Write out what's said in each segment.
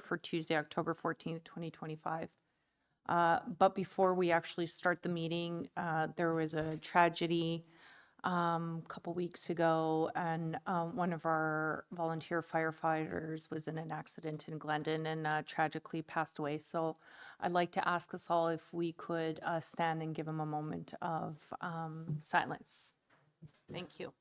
for Tuesday, October 14th, 2025. But before we actually start the meeting, there was a tragedy a couple weeks ago, and one of our volunteer firefighters was in an accident in Glendon and tragically passed away. So I'd like to ask us all if we could stand and give him a moment of silence. Thank you.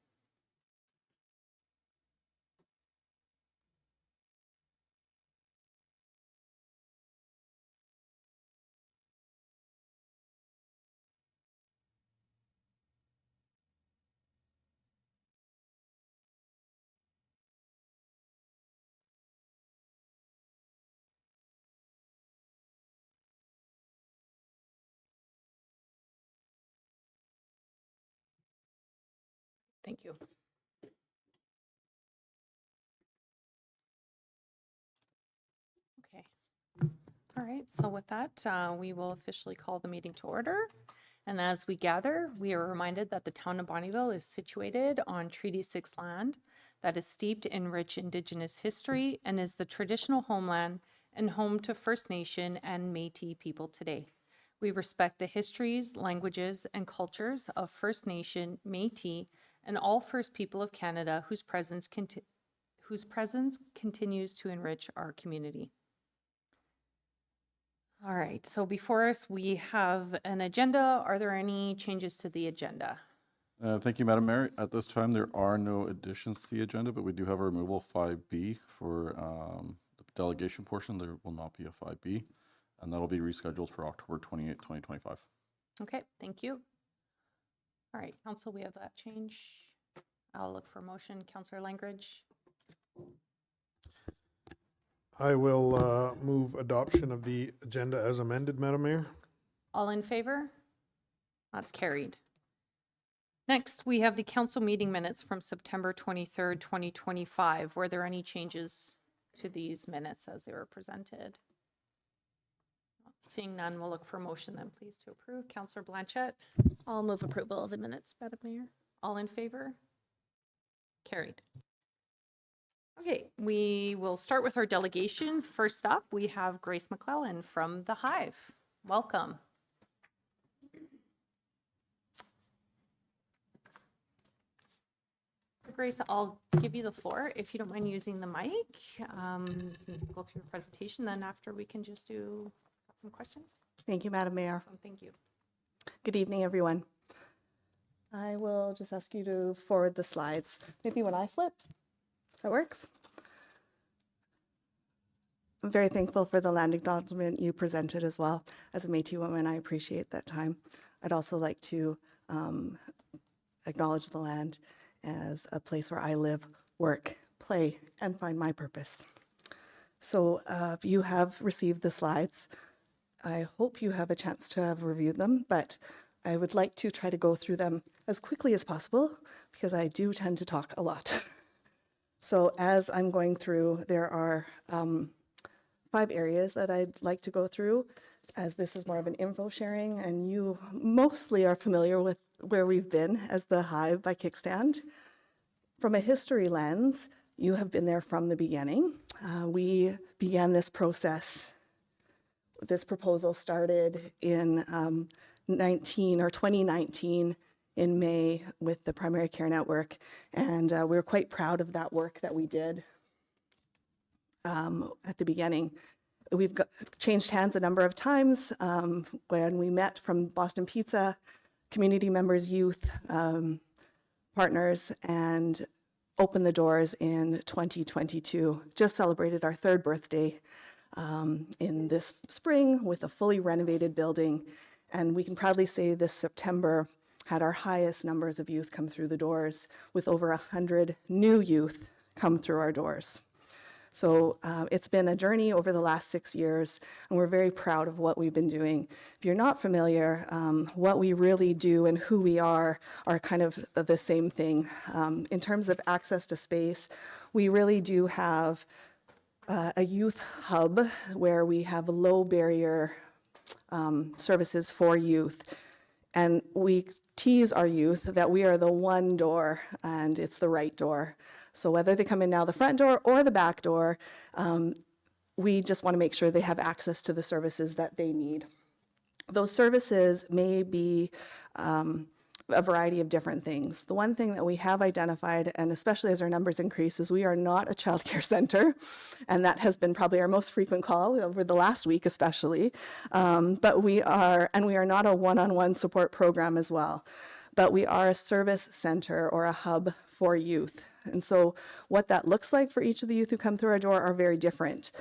Thank you. Okay. All right. So with that, we will officially call the meeting to order. And as we gather, we are reminded that the town of Bonnyville is situated on Treaty 6 land that is steeped in rich Indigenous history and is the traditional homeland and home to First Nation and Métis people today. We respect the histories, languages, and cultures of First Nation, Métis, and all First People of Canada whose presence continues to enrich our community. All right, so before us, we have an agenda. Are there any changes to the agenda? Thank you, Madam Mayor. At this time, there are no additions to the agenda, but we do have a removal 5B for the delegation portion. There will not be a 5B, and that'll be rescheduled for October 28, 2025. Okay, thank you. All right, Council, we have that change. I'll look for a motion. Councillor Langridge. I will move adoption of the agenda as amended, Madam Mayor. All in favor? That's carried. Next, we have the council meeting minutes from September 23rd, 2025. Were there any changes to these minutes as they were presented? Seeing none, we'll look for a motion then, please, to approve. Councillor Blanchette. I'll move approval of the minutes, Madam Mayor. All in favor? Carried. Okay, we will start with our delegations. First up, we have Grace McClellan from the Hive. Welcome. Grace, I'll give you the floor. If you don't mind using the mic, go through your presentation. Then after we can just do some questions. Thank you, Madam Mayor. Awesome, thank you. Good evening, everyone. I will just ask you to forward the slides. Maybe when I flip, that works. I'm very thankful for the land acknowledgement you presented as well. As a Métis woman, I appreciate that time. I'd also like to acknowledge the land as a place where I live, work, play, and find my purpose. So you have received the slides. I hope you have a chance to have reviewed them, but I would like to try to go through them as quickly as possible because I do tend to talk a lot. So as I'm going through, there are 5 areas that I'd like to go through, as this is more of an info sharing, and you mostly are familiar with where we've been as the Hive by Kickstand. From a history lens, you have been there from the beginning. We began this process. This proposal started in 2019 in May with the Primary Care Network, and we were quite proud of that work that we did at the beginning. We've changed hands a number of times when we met from Boston Pizza, community members, youth, partners, and opened the doors in 2022. Just celebrated our 3rd birthday in this spring with a fully renovated building. And we can proudly say this September had our highest numbers of youth come through the doors, with over 100 new youth come through our doors. So it's been a journey over the last 6 years, and we're very proud of what we've been doing. If you're not familiar, what we really do and who we are kind of the same thing. In terms of access to space, we really do have a youth hub where we have low barrier services for youth. And we tease our youth that we are the one door and it's the right door. So whether they come in now the front door or the back door, we just want to make sure they have access to the services that they need. Those services may be a variety of different things. The one thing that we have identified, and especially as our numbers increase, is we are not a childcare center, and that has been probably our most frequent call over the last week especially. But we are not a one-on-one support program as well, but we are a service center or a hub for youth. And so what that looks like for each of the youth who come through our door are very different.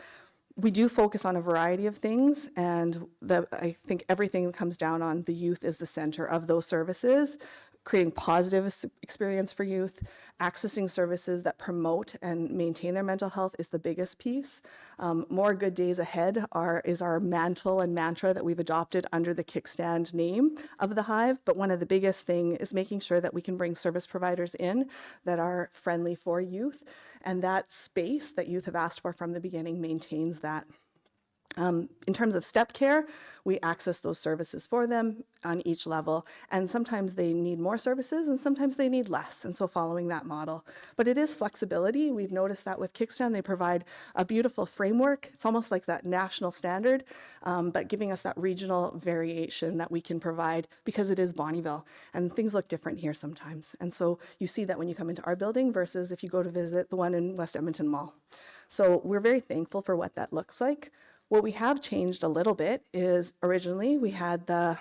We do focus on a variety of things, and I think everything comes down on the youth is the center of those services, creating positive experience for youth, accessing services that promote and maintain their mental health is the biggest piece. More good days ahead is our mantle and mantra that we've adopted under the Kickstand name of the Hive, but one of the biggest thing is making sure that we can bring service providers in that are friendly for youth, and that space that youth have asked for from the beginning maintains that. In terms of step care, we access those services for them on each level, and sometimes they need more services and sometimes they need less, and so following that model. But it is flexibility. We've noticed that with Kickstand, they provide a beautiful framework. It's almost like that national standard, but giving us that regional variation that we can provide because it is Bonnyville, and things look different here sometimes. And so you see that when you come into our building versus if you go to visit the one in West Edmonton Mall. So we're very thankful for what that looks like. What we have changed a little bit is originally we had the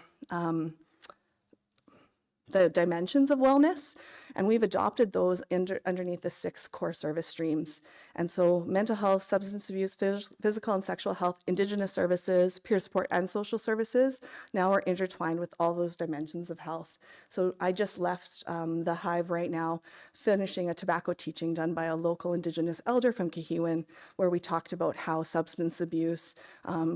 dimensions of wellness, and we've adopted those underneath the 6 core service streams. And so mental health, substance abuse, physical and sexual health, Indigenous services, peer support, and social services now are intertwined with all those dimensions of health. So I just left the Hive right now, finishing a tobacco teaching done by a local Indigenous elder from Kahiwan, where we talked about how substance abuse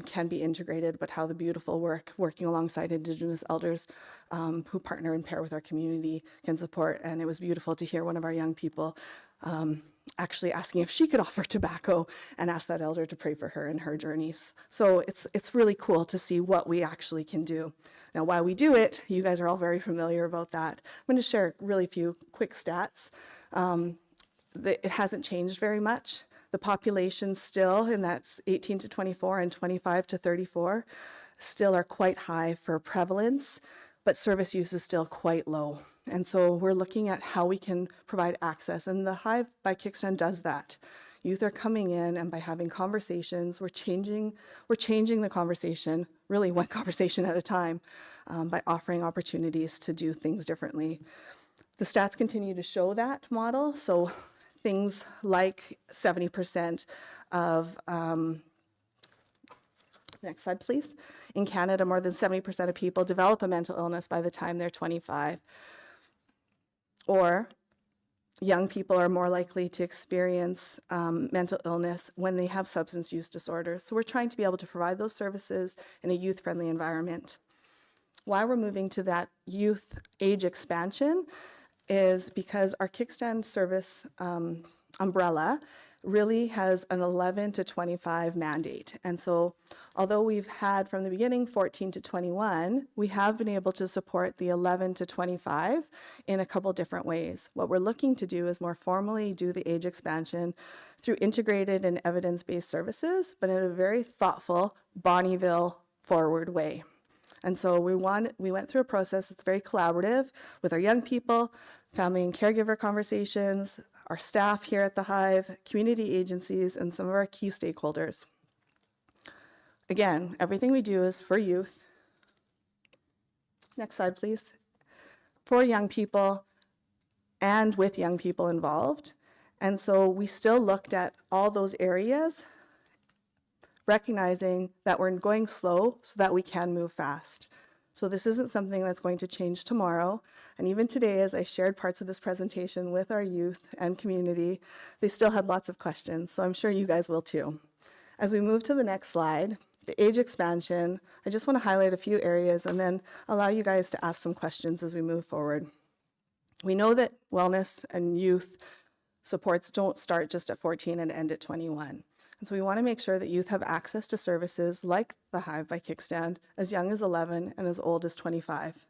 can be integrated, but how the beautiful working alongside Indigenous elders who partner and pair with our community can support. And it was beautiful to hear one of our young people actually asking if she could offer tobacco, and ask that elder to pray for her in her journeys. So it's really cool to see what we actually can do. Now, while we do it, you guys are all very familiar about that. I'm going to share really few quick stats. It hasn't changed very much. The population still in that 18 to 24 and 25 to 34 still are quite high for prevalence, but service use is still quite low. And so we're looking at how we can provide access, and the Hive by Kickstand does that. Youth are coming in, and by having conversations, we're changing the conversation, really one conversation at a time, by offering opportunities to do things differently. The stats continue to show that model. So things like 70% of next slide, please. In Canada, more than 70% of people develop a mental illness by the time they're 25. Or young people are more likely to experience mental illness when they have substance use disorders. So we're trying to be able to provide those services in a youth-friendly environment. Why we're moving to that youth age expansion is because our Kickstand service umbrella really has an 11 to 25 mandate. And so although we've had from the beginning 14 to 21, we have been able to support the 11 to 25 in a couple different ways. What we're looking to do is more formally do the age expansion through integrated and evidence-based services, but in a very thoughtful Bonnyville forward way. And so we went through a process that's very collaborative with our young people, family and caregiver conversations, our staff here at the Hive, community agencies, and some of our key stakeholders. Again, everything we do is for youth. Next slide, please. For young people and with young people involved. And so we still looked at all those areas, recognizing that we're going slow so that we can move fast. So this isn't something that's going to change tomorrow. And even today, as I shared parts of this presentation with our youth and community, they still had lots of questions. So I'm sure you guys will too. As we move to the next slide, the age expansion, I just want to highlight a few areas and then allow you guys to ask some questions as we move forward. We know that wellness and youth supports don't start just at 14 and end at 21. And so we want to make sure that youth have access to services like the Hive by Kickstand as young as 11 and as old as 25.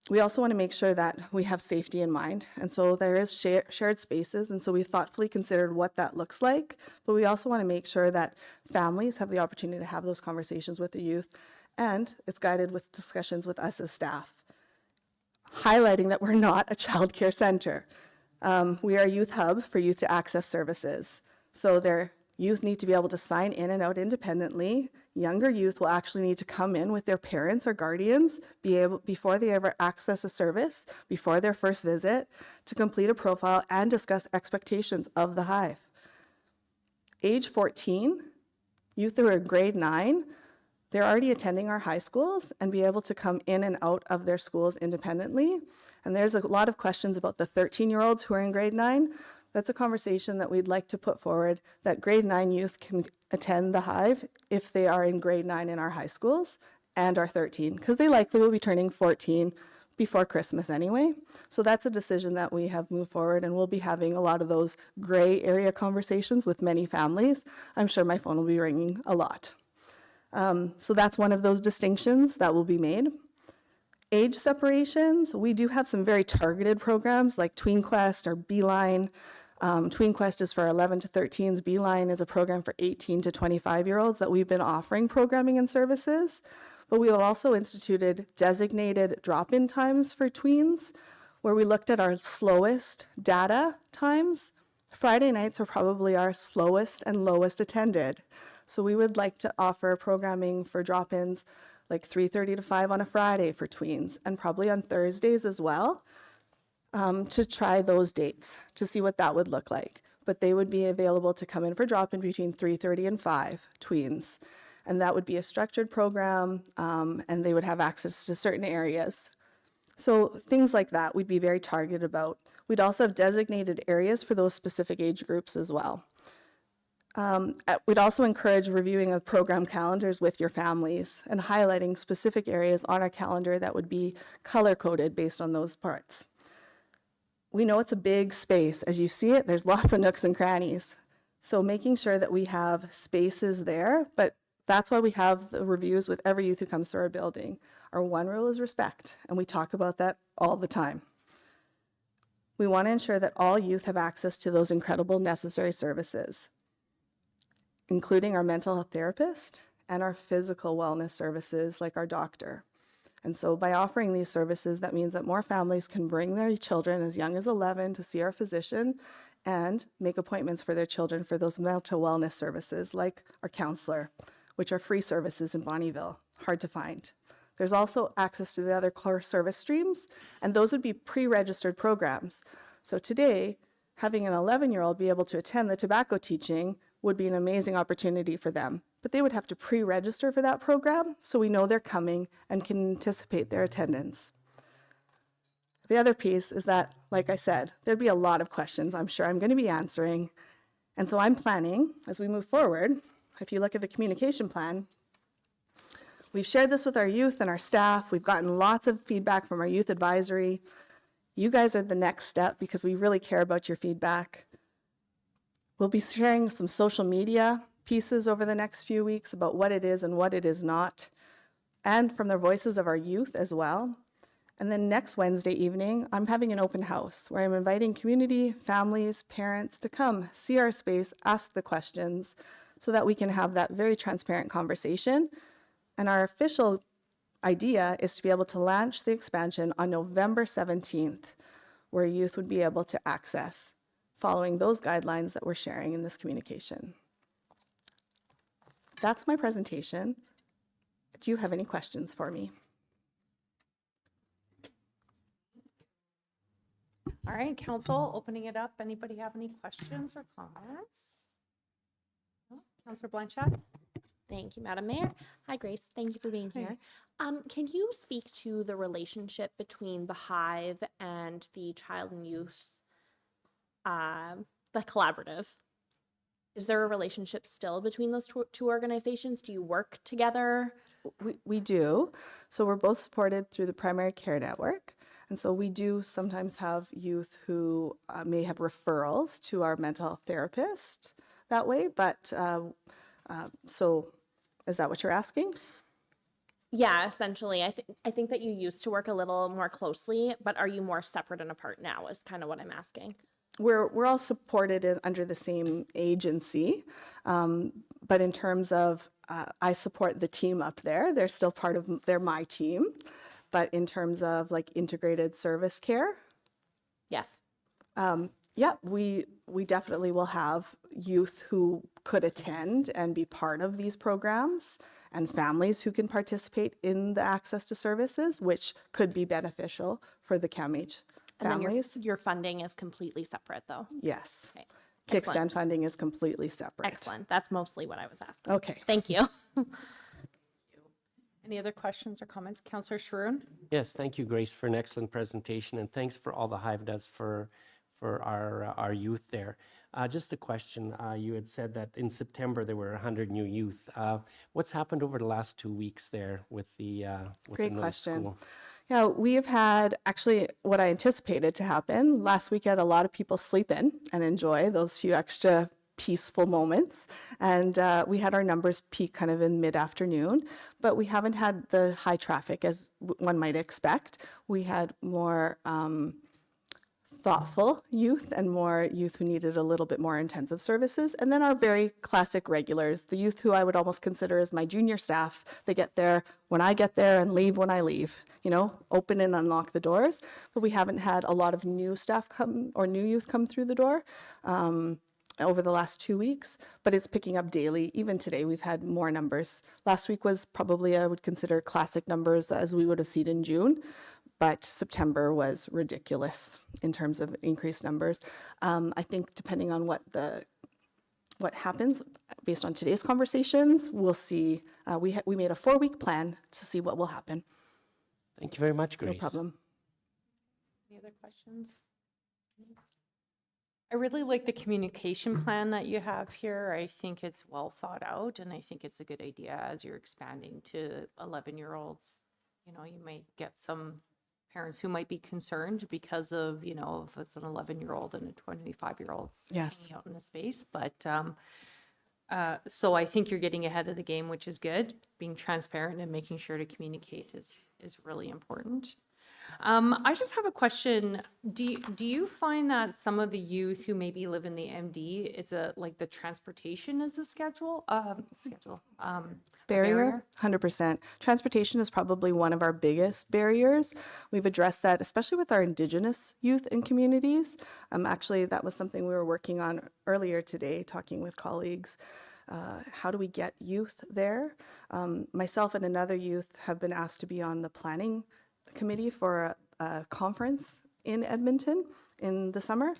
We also want to make sure that we have safety in mind. And so there is shared spaces. And so we've thoughtfully considered what that looks like. But we also want to make sure that families have the opportunity to have those conversations with the youth. And it's guided with discussions with us as staff, highlighting that we're not a childcare center. We are a youth hub for youth to access services. So their youth need to be able to sign in and out independently. Younger youth will actually need to come in with their parents or guardians before they ever access a service, before their first visit, to complete a profile and discuss expectations of the Hive. Age 14, youth who are in grade 9, they're already attending our high schools and be able to come in and out of their schools independently. And there's a lot of questions about the 13-year-olds who are in grade 9. That's a conversation that we'd like to put forward, that grade 9 youth can attend the Hive if they are in grade 9 in our high schools and are 13, because they likely will be turning 14 before Christmas anyway. So that's a decision that we have moved forward, and we'll be having a lot of those gray area conversations with many families. I'm sure my phone will be ringing a lot. So that's one of those distinctions that will be made. Age separations, we do have some very targeted programs like Tween Quest or Beeline. Tween Quest is for 11 to 13s. Beeline is a program for 18 to 25-year-olds that we've been offering programming and services. But we have also instituted designated drop-in times for tweens, where we looked at our slowest data times. Friday nights are probably our slowest and lowest attended. So we would like to offer programming for drop-ins like 3:30 to 5 on a Friday for tweens, and probably on Thursdays as well, to try those dates, to see what that would look like. But they would be available to come in for drop-in between 3:30 and 5, tweens. And that would be a structured program, and they would have access to certain areas. So things like that we'd be very targeted about. We'd also have designated areas for those specific age groups as well. We'd also encourage reviewing of program calendars with your families and highlighting specific areas on our calendar that would be color-coded based on those parts. We know it's a big space. As you see it, there's lots of nooks and crannies. So making sure that we have spaces there, but that's why we have the reviews with every youth who comes to our building. Our one rule is respect, and we talk about that all the time. We want to ensure that all youth have access to those incredible necessary services, including our mental health therapist and our physical wellness services like our doctor. And so by offering these services, that means that more families can bring their children as young as 11 to see our physician and make appointments for their children for those mental wellness services like our counselor, which are free services in Bonnyville, hard to find. There's also access to the other core service streams, and those would be pre-registered programs. So today, having an 11-year-old be able to attend the tobacco teaching would be an amazing opportunity for them. But they would have to pre-register for that program so we know they're coming and can anticipate their attendance. The other piece is that, like I said, there'd be a lot of questions I'm sure I'm going to be answering. And so I'm planning, as we move forward, if you look at the communication plan, we've shared this with our youth and our staff. We've gotten lots of feedback from our youth advisory. You guys are the next step because we really care about your feedback. We'll be sharing some social media pieces over the next few weeks about what it is and what it is not, and from the voices of our youth as well. And then next Wednesday evening, I'm having an open house where I'm inviting community, families, parents to come see our space, ask the questions, so that we can have that very transparent conversation. And our official idea is to be able to launch the expansion on November 17th, where youth would be able to access, following those guidelines that we're sharing in this communication. That's my presentation. Do you have any questions for me? All right, council, opening it up. Anybody have any questions or comments? No? Councillor Blanchett? Thank you, Madam Mayor. Hi, Grace. Thank you for being Hey. here. Can you speak to the relationship between the Hive and the Child and Youth, the collaborative? Is there a relationship still between those two organizations? Do you work together? We do. So we're both supported through the primary care network. And so we do sometimes have youth who may have referrals to our mental health therapist that way. But so is that what you're asking? Yeah, essentially. I think that you used to work a little more closely, but are you more separate and apart now is kind of what I'm asking. We're all supported under the same agency, but in terms of I support the team up there. They're still they're my team, but in terms of like integrated service care, Yes. yeah, we definitely will have youth who could attend and be part of these programs, and families who can participate in the access to services, which could be beneficial for the CAMH And then families. your funding is completely separate though. Yes. Okay. Kickstand funding is completely separate. Excellent. That's mostly what I was asking. Okay. Thank you. Any other questions or comments? Councillor Sharoon? Yes, thank you, Grace, for an excellent presentation, and thanks for all the Hive does for our youth there. Just a question, you had said that in September there were 100 new youth. What's happened over the last 2 weeks there with the Great middle question. school? Yeah, we have had actually what I anticipated to happen. Last week, I had a lot of people sleep in and enjoy those few extra peaceful moments. And we had our numbers peak kind of in mid-afternoon, but we haven't had the high traffic as one might expect. We had more thoughtful youth and more youth who needed a little bit more intensive services. And then our very classic regulars, the youth who I would almost consider as my junior staff. They get there when I get there and leave when I leave, you know, open and unlock the doors. But we haven't had a lot of new staff come or new youth come through the door over the last 2 weeks, but it's picking up daily. Even today, we've had more numbers. Last week was probably, I would consider, classic numbers as we would have seen in June. But September was ridiculous in terms of increased numbers. I think depending on what happens based on today's conversations, we'll see. We made a 4-week plan to see what will happen. Thank you very much, No Grace. problem. Any other questions? I really like the communication plan that you have here. I think it's well thought out, and I think it's a good idea as you're expanding to 11-year-olds. You know, you might get some parents who might be concerned because of, you know, if it's an 11-year-old and a 25-year-old Yes. hanging out in a space. But so I think you're getting ahead of the game, which is good. Being transparent and making sure to communicate is really important. I just have a question. Do you find that some of the youth who maybe live in the MD, it's like the transportation is a Barrier, 100%. Transportation is probably one of our biggest barriers. We've addressed that, especially with our Indigenous youth and communities. Actually, that was something we were working on earlier today, talking with colleagues. How do we get youth there? Myself and another youth have been asked to be on the planning committee for a conference in Edmonton in the summer,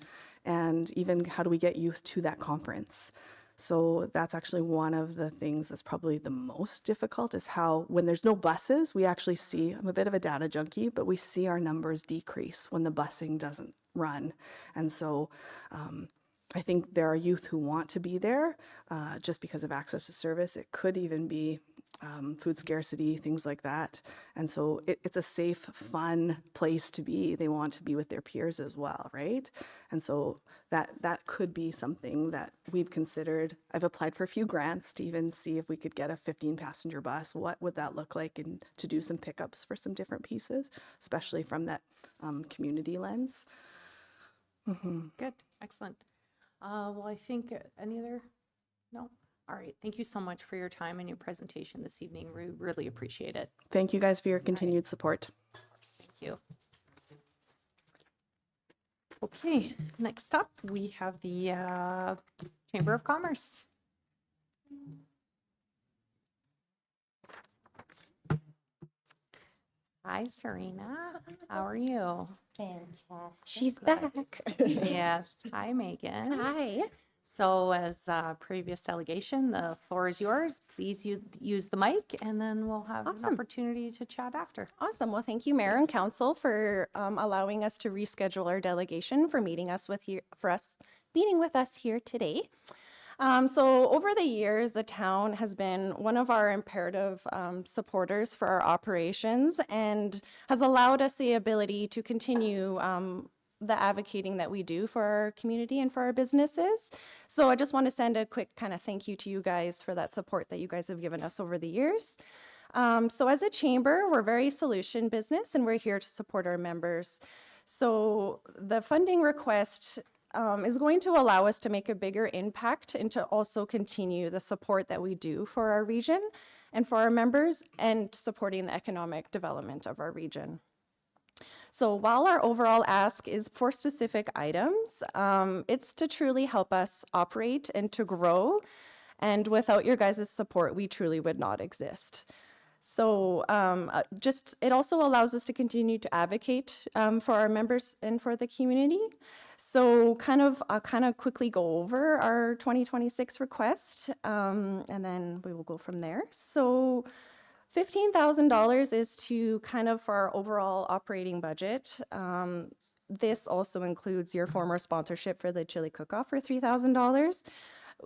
and even how do we get youth to that conference? So that's actually one of the things that's probably the most difficult, is how when there's no buses, we actually see, I'm a bit of a data junkie, but we see our numbers decrease when the busing doesn't run. And so I think there are youth who want to be there just because of access to service. It could even be food scarcity, things like that. And so it's a safe, fun place to be. They want to be with their peers as well, right? And so that could be something that we've considered. I've applied for a few grants to even see if we could get a 15-passenger bus. What would that look like, and to do some pickups for some different pieces, especially from that community lens. Good, excellent. Well, I think any other, no? All right, thank you so much for your time and your presentation this evening. We really appreciate it. Thank you guys for your continued support. Of course, thank you. Okay, next up, we have the Chamber of Commerce. Hi, Serena. How are you? Fantastic. She's back. Yes. Hi, Megan. Hi. So as previous delegation, the floor is yours. Please use the mic, and then we'll have an Awesome. opportunity to chat after. Awesome. Well, thank you, Mayor and Council, for allowing us to reschedule our delegation for meeting with us here today. So over the years, the town has been one of our imperative supporters for our operations and has allowed us the ability to continue the advocating that we do for our community and for our businesses. So I just want to send a quick kind of thank you to you guys for that support that you guys have given us over the years. So as a chamber, we're very solution business and we're here to support our members. So the funding request is going to allow us to make a bigger impact and to also continue the support that we do for our region and for our members and supporting the economic development of our region. So while our overall ask is for specific items, it's to truly help us operate and to grow. And without your guys' support, we truly would not exist. So just it also allows us to continue to advocate for our members and for the community. So I'll kind of quickly go over our 2026 request, and then we will go from there. So $15,000 is to kind of for our overall operating budget. This also includes your former sponsorship for the chili cook-off for $3,000.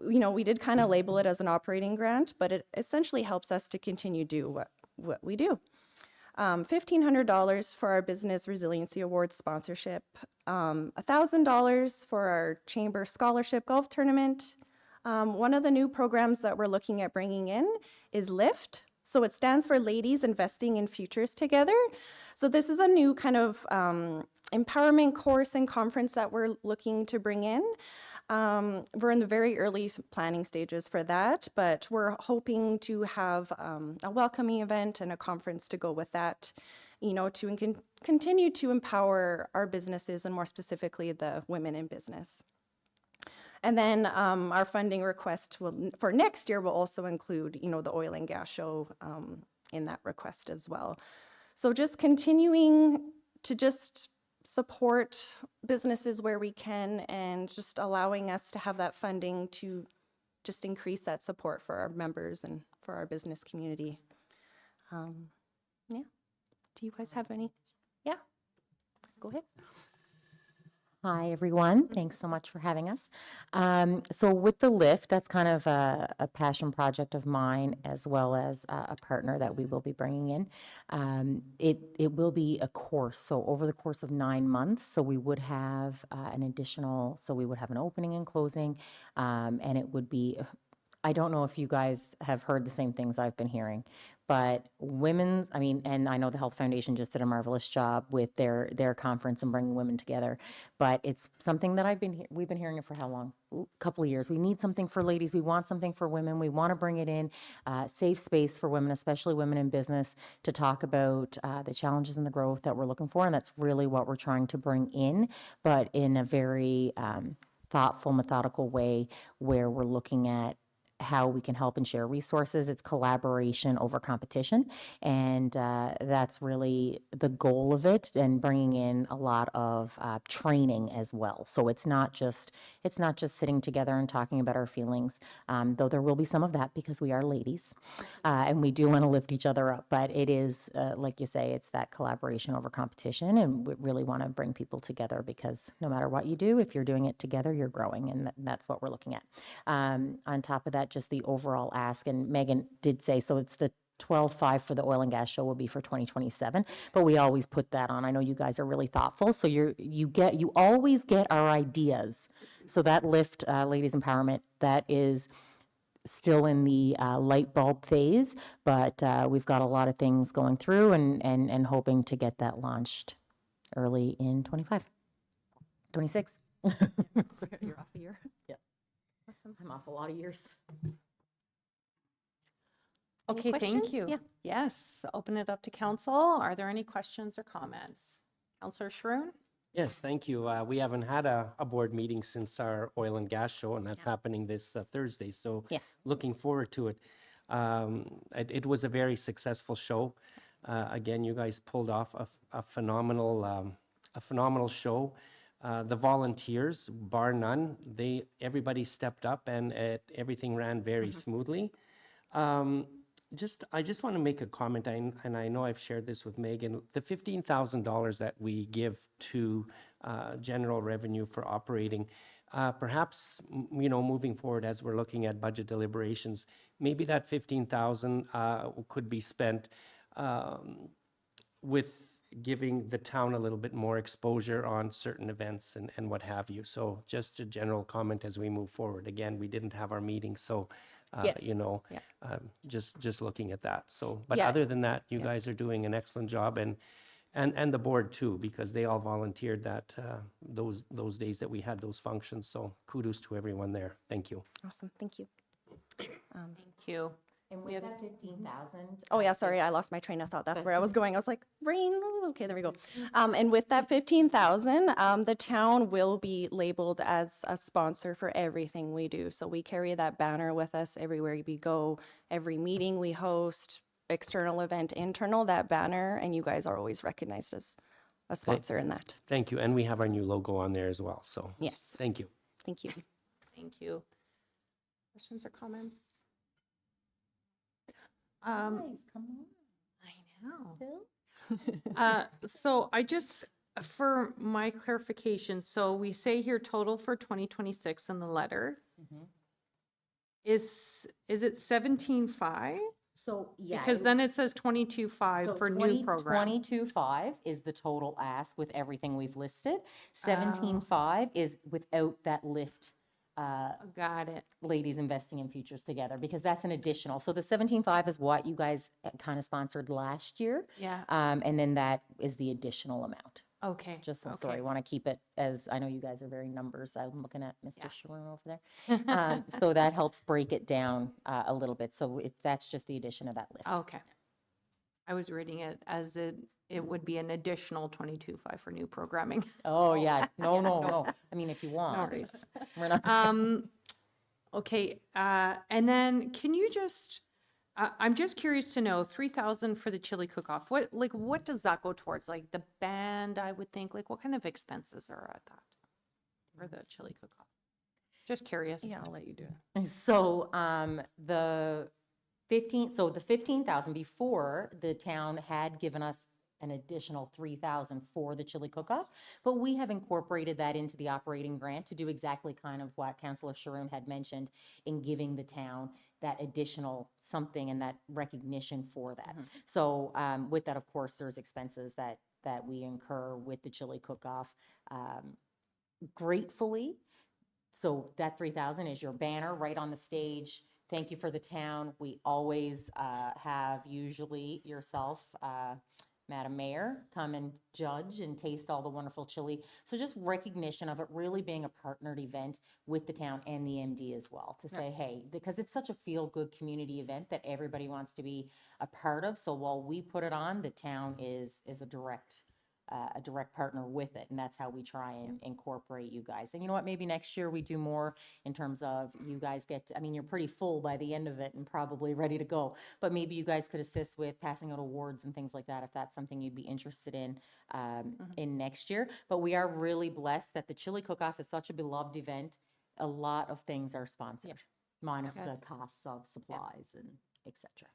You know, we did kind of label it as an operating grant, but it essentially helps us to continue do what we do. $1,500 for our Business Resiliency Award sponsorship, $1,000 for our Chamber Scholarship Golf Tournament. One of the new programs that we're looking at bringing in is LIFT. So it stands for Ladies Investing in Futures Together. So this is a new kind of empowerment course and conference that we're looking to bring in. We're in the very early planning stages for that, but we're hoping to have a welcoming event and a conference to go with that, you know, to continue to empower our businesses and more specifically the women in business. And then our funding request for next year will also include, you know, the oil and gas show in that request as well. So just continuing to just support businesses where we can and just allowing us to have that funding to just increase that support for our members and for our business community. Yeah. Do you guys have any? Yeah. Go ahead. Hi, everyone. Thanks so much for having us. So with the lift, that's kind of a passion project of mine, as well as a partner that we will be bringing in. It will be a course, so over the course of 9 months. So we would have we would have an opening and closing, and it would be, I don't know if you guys have heard the same things I've been hearing, but and I know the Health Foundation just did a marvelous job with their conference and bringing women together, but it's something that we've been hearing it for how long? A couple of years. We need something for ladies. We want something for women. We want to bring it in, safe space for women, especially women in business, to talk about the challenges and the growth that we're looking for, and that's really what we're trying to bring in, but in a very thoughtful, methodical way where we're looking at how we can help and share resources. It's collaboration over competition, and that's really the goal of it, and bringing in a lot of training as well. So it's not just sitting together and talking about our feelings, though there will be some of that because we are ladies, and we do want to lift each other up. But it is, like you say, it's that collaboration over competition, and we really want to bring people together because no matter what you do, if you're doing it together, you're growing, and that's what we're looking at. On top of that, just the overall ask, and Megan did say, so it's the 12.5 for the oil and gas show will be for 2027, but we always put that on. I know you guys are really thoughtful, so you always get our ideas. So that lift, ladies empowerment, that is still in the light bulb phase, but we've got a lot of things going through and hoping to get that launched early in 26. So you're off a year. Yeah. I'm off a lot of years. Any Okay, thank questions? you. Yeah. Yes, open it up to council. Are there any questions or comments? Councillor Schroon? Yes, thank you. We haven't had a board meeting since our oil and gas show, and that's happening this Thursday. So Yes. looking forward to it. It was a very successful show. Again, you guys pulled off a phenomenal show. The volunteers, bar none, everybody stepped up, and everything ran very smoothly. I just want to make a comment, and I know I've shared this with Megan. The $15,000 that we give to general revenue for operating, perhaps moving forward as we're looking at budget deliberations, maybe that $15,000 could be spent with giving the town a little bit more exposure on certain events and what have you. So just a general comment as we move forward. Again, we didn't have our meeting, so Yes. you know, Yeah. just looking at that. So, but Yeah. other than that, you guys are doing an excellent job, and the board too, because they all volunteered that those days that we had those functions. So kudos to everyone there. Thank you. Awesome, thank you. Thank you. And with that 15,000. Oh yeah, sorry, I lost my train of thought. That's where I was going. I was like, rain, ooh, okay, there we go. And with that 15,000, the town will be labeled as a sponsor for everything we do. So we carry that banner with us everywhere we go, every meeting we host, external event, internal, that banner, and you guys are always recognized as a sponsor in that. Thank you. And we have our new logo on there as well. So Yes, thank you. thank you. Thank you. Questions or comments? Nice, come on. I know. Phil? So I just, for my clarification, so we say here total for 2026 in the letter. Mhm. Is it 17.5? So, yeah. Because then it says 22.5 for new program. 22.5 is the total ask with everything we've listed. 17.5 is without that lift, Got it. ladies investing in futures together, because that's an additional. So the 17.5 is what you guys kind of sponsored last year. Yeah. And then that is the additional amount. Okay. Just, I'm okay. sorry, I want to keep it as, I know you guys are very numbers. I'm looking at Mr. Yeah. Sharon over there. So that helps break it down a little bit. So that's just the addition of that lift. Okay. I was reading it as it would be an additional 22.5 for new programming. Oh, yeah. No. I mean, if you No want. worries. We're not. Okay, and then can you just, I'm just curious to know, 3,000 for the chili cook-off, what does that go towards? Like the band, I would think, like what kind of expenses are at that for the chili cook-off? Just curious. Yeah, I'll let you do it. So the 15,000 before, the town had given us an additional 3,000 for the chili cook-off, but we have incorporated that into the operating grant to do exactly kind of what Councillor Sharoon had mentioned in giving the town that additional something and that recognition for that. So with that, of course, there's expenses that we incur with the chili cook-off. Gratefully, so that 3,000 is your banner right on the stage. Thank you for the town. We always have usually yourself, Madam Mayor, come and judge and taste all the wonderful chili. So just recognition of it really being a partnered event with the town and the MD as well, to say, hey, because it's such a feel-good community event that everybody wants to be a part of. So while we put it on, the town is a direct partner with it, and that's how we try and incorporate you guys. And you know what, maybe next year we do more in terms of you guys I mean, you're pretty full by the end of it and probably ready to go, but maybe you guys could assist with passing out awards and things like that if that's something you'd be interested in next year. But we are really blessed that the chili cook-off is such a beloved event. A lot of things are sponsored, minus the costs of supplies and et cetera.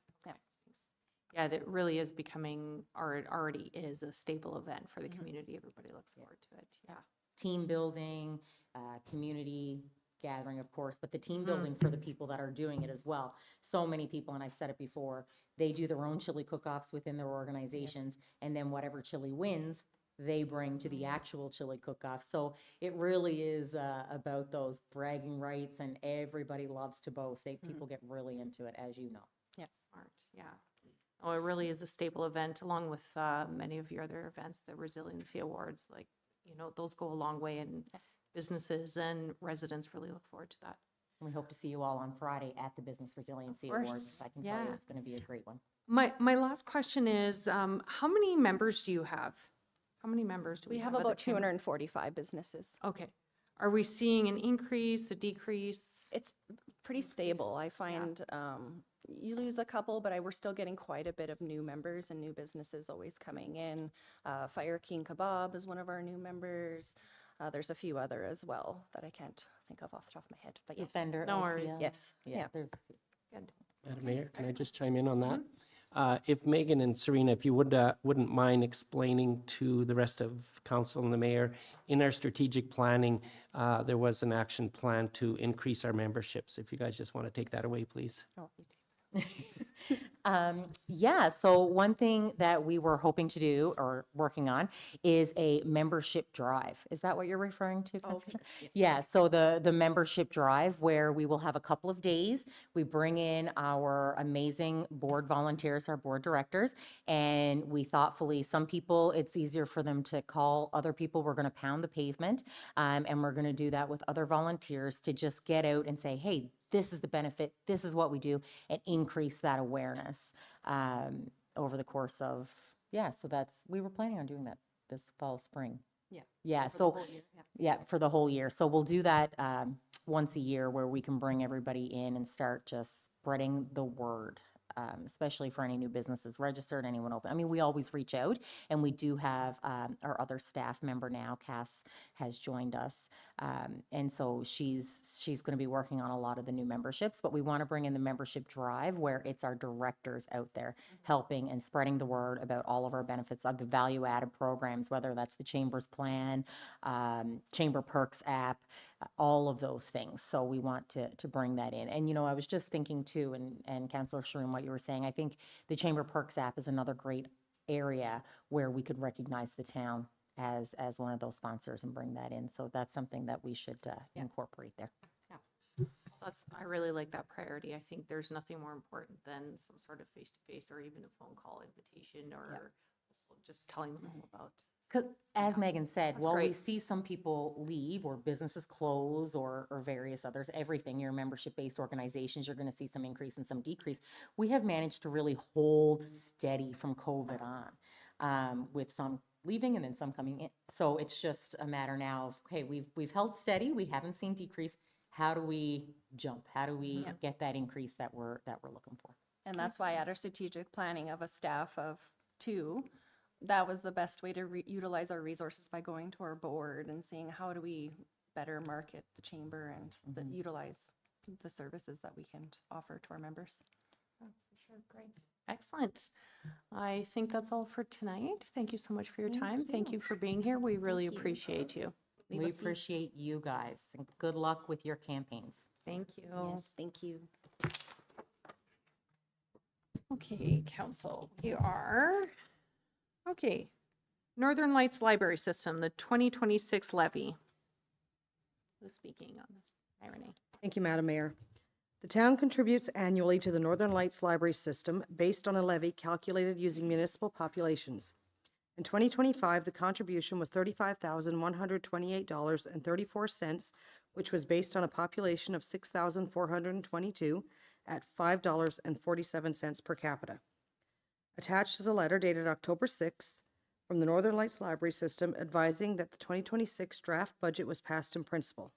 Yeah, it really is becoming, or it already is a staple event for the community. Everybody looks forward to it. Yeah. Team building, community gathering, of course, but the team building for the people that are doing it as well. So many people, and I've said it before, they do their own chili cook-offs within their organizations, and then whatever chili wins, they bring to the actual chili cook-off. So it really is about those bragging rights, and everybody loves to boast. People get really into it, as you know. Yes. Smart. Yeah. Oh, it really is a staple event, along with many of your other events, the Resiliency Awards. Like, those go a long way, and businesses and residents really look forward to that. And we hope to see you all on Friday at the Business Resiliency course, Awards. I can tell you yeah. it's going to be a great one. My last question is, how many members do you have? How many members do we have? We have at the about chamber? 245 businesses. Okay. Are we seeing an increase, a decrease? It's pretty stable. I find you lose a couple, but we're still getting quite a bit of new members and new businesses always coming in. Fire King Kebab is one of our new members. There's a few other as well that I can't think of off the top of my head. But yes, Defender, No LCL. worries. yes, Yeah, yeah. there's a few. Good. Madam Mayor, can I just chime in on that? If Megan and Serena, if you wouldn't mind explaining to the rest of council and the mayor, in our strategic planning, there was an action plan to increase our memberships. If you guys just want to take that away, please. Oh, you did. Yeah, so one thing that we were hoping to do or working on is a membership drive. Is that what you're referring to, Councilor? Yeah, so the membership drive where we will have a couple of days. We bring in our amazing board volunteers, our board directors, and we thoughtfully, some people, it's easier for them to call, other people, we're going to pound the pavement, and we're going to do that with other volunteers to just get out and say, hey, this is the benefit, this is what we do, and increase that awareness over the course of, yeah, so we were planning on doing that this fall, spring. Yeah. Yeah, so, yeah, for the whole year. So we'll do that once a year where we can bring everybody in and start just spreading the word. Especially for any new businesses registered, anyone open. I mean, we always reach out, and we do have our other staff member now, Cass, has joined us. And so she's going to be working on a lot of the new memberships, but we want to bring in the membership drive where it's our directors out there helping and spreading the word about all of our benefits of the value added programs, whether that's the Chamber's plan, Chamber Perks app, all of those things. So we want to bring that in. And, you know, I was just thinking too, and Councillor Sharoon, what you were saying, I think the Chamber Perks app is another great area where we could recognize the town as one of those sponsors and bring that in. So that's something that we should incorporate there. I really like that priority. I think there's nothing more important than some sort of face-to-face or even a phone call invitation or just telling them all about. Because as Megan said, That's while we great. see some people leave or businesses close or various others, everything, your membership-based organizations, you're going to see some increase and some decrease. We have managed to really hold steady from COVID on, with some leaving and then some coming in. So it's just a matter now of, okay, we've held steady, we haven't seen decrease. How do we jump? How do we get that increase that we're looking for? And that's why at our strategic planning of a staff of 2, that was the best way to utilize our resources, by going to our board and seeing how do we better market the chamber and utilize the services that we can offer to our members. Oh, for sure. Great. Excellent. I think that's all for tonight. Thank you so much for your time. Thank you for being here. We really appreciate you. We appreciate you guys, and good luck with your campaigns. Thank you. Yes, thank you. Okay, council, we are, okay. Northern Lights Library System, the 2026 levy. Who's speaking on this? Hi, Renee. Thank you, Madam Mayor. The town contributes annually to the Northern Lights Library System based on a levy calculated using municipal populations. In 2025, the contribution was $35,128.34, which was based on a population of 6,422 at $5.47 per capita. Attached is a letter dated October 6th from the Northern Lights Library System advising that the 2026 draft budget was passed in principle.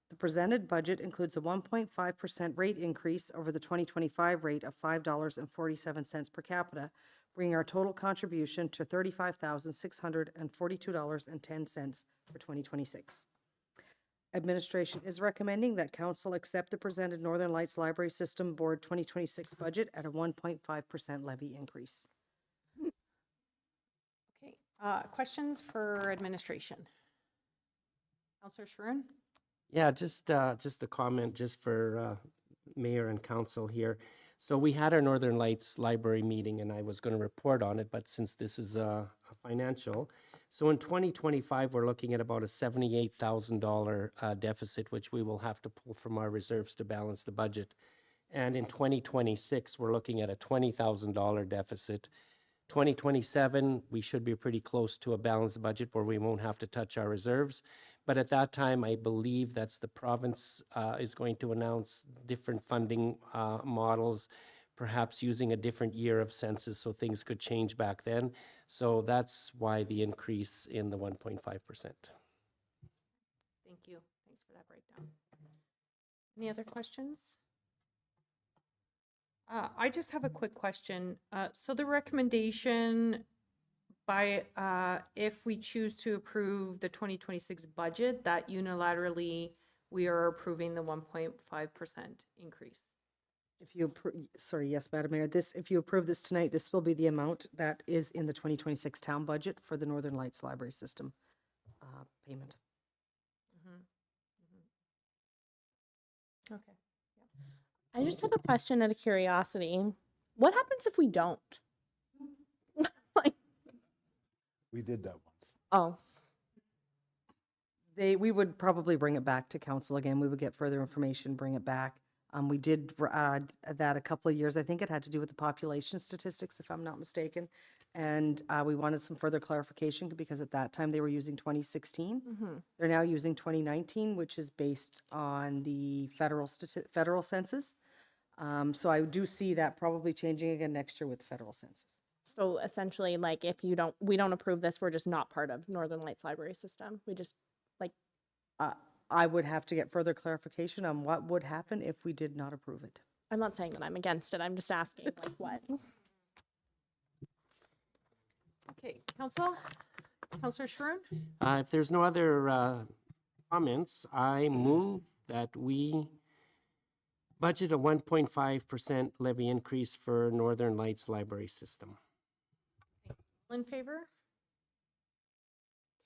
The presented budget includes a 1.5% rate increase over the 2025 rate of $5.47 per capita, bringing our total contribution to $35,642.10 for 2026. Administration is recommending that council accept the presented Northern Lights Library System Board 2026 budget at a 1.5% levy increase. Okay, questions for administration? Councillor Sharoon? Yeah, just a comment just for mayor and council here. So we had our Northern Lights Library meeting, and I was going to report on it, but since this is a financial, so in 2025 we're looking at about a $78,000 deficit, which we will have to pull from our reserves to balance the budget. And in 2026 we're looking at a $20,000 deficit. 2027 we should be pretty close to a balanced budget where we won't have to touch our reserves. But at that time, I believe that's the province is going to announce different funding models, perhaps using a different year of census, so things could change back then. So that's why the increase in the 1.5%. Thank you. Thanks for that breakdown. Any other questions? I just have a quick question. So the recommendation by, if we choose to approve the 2026 budget, that unilaterally we are approving the 1.5% increase. If you sorry, yes, Madam Mayor, if you approve this tonight, this will be the amount that is in the 2026 town budget for the Northern Lights Library System payment. Okay. I just have a question out of curiosity. What happens if we don't? Like, We did that once. oh, We would probably bring it back to council again. We would get further information, bring it back. We did that a couple of years. I think it had to do with the population statistics, if I'm not mistaken. And we wanted some further clarification because at that time they were using 2016. They're now using 2019, which is based on the federal census. So I do see that probably changing again next year with the federal census. so essentially, like, if we don't approve this, we're just not part of Northern Lights Library System. We just, like, I would have to get further clarification on what would happen if we did not approve it. I'm not saying that I'm against it. I'm just asking, like, what? Okay, Councillor Schroon? If there's no other comments, I move that we budget a 1.5% levy increase for Northern Lights Library System. All in favor?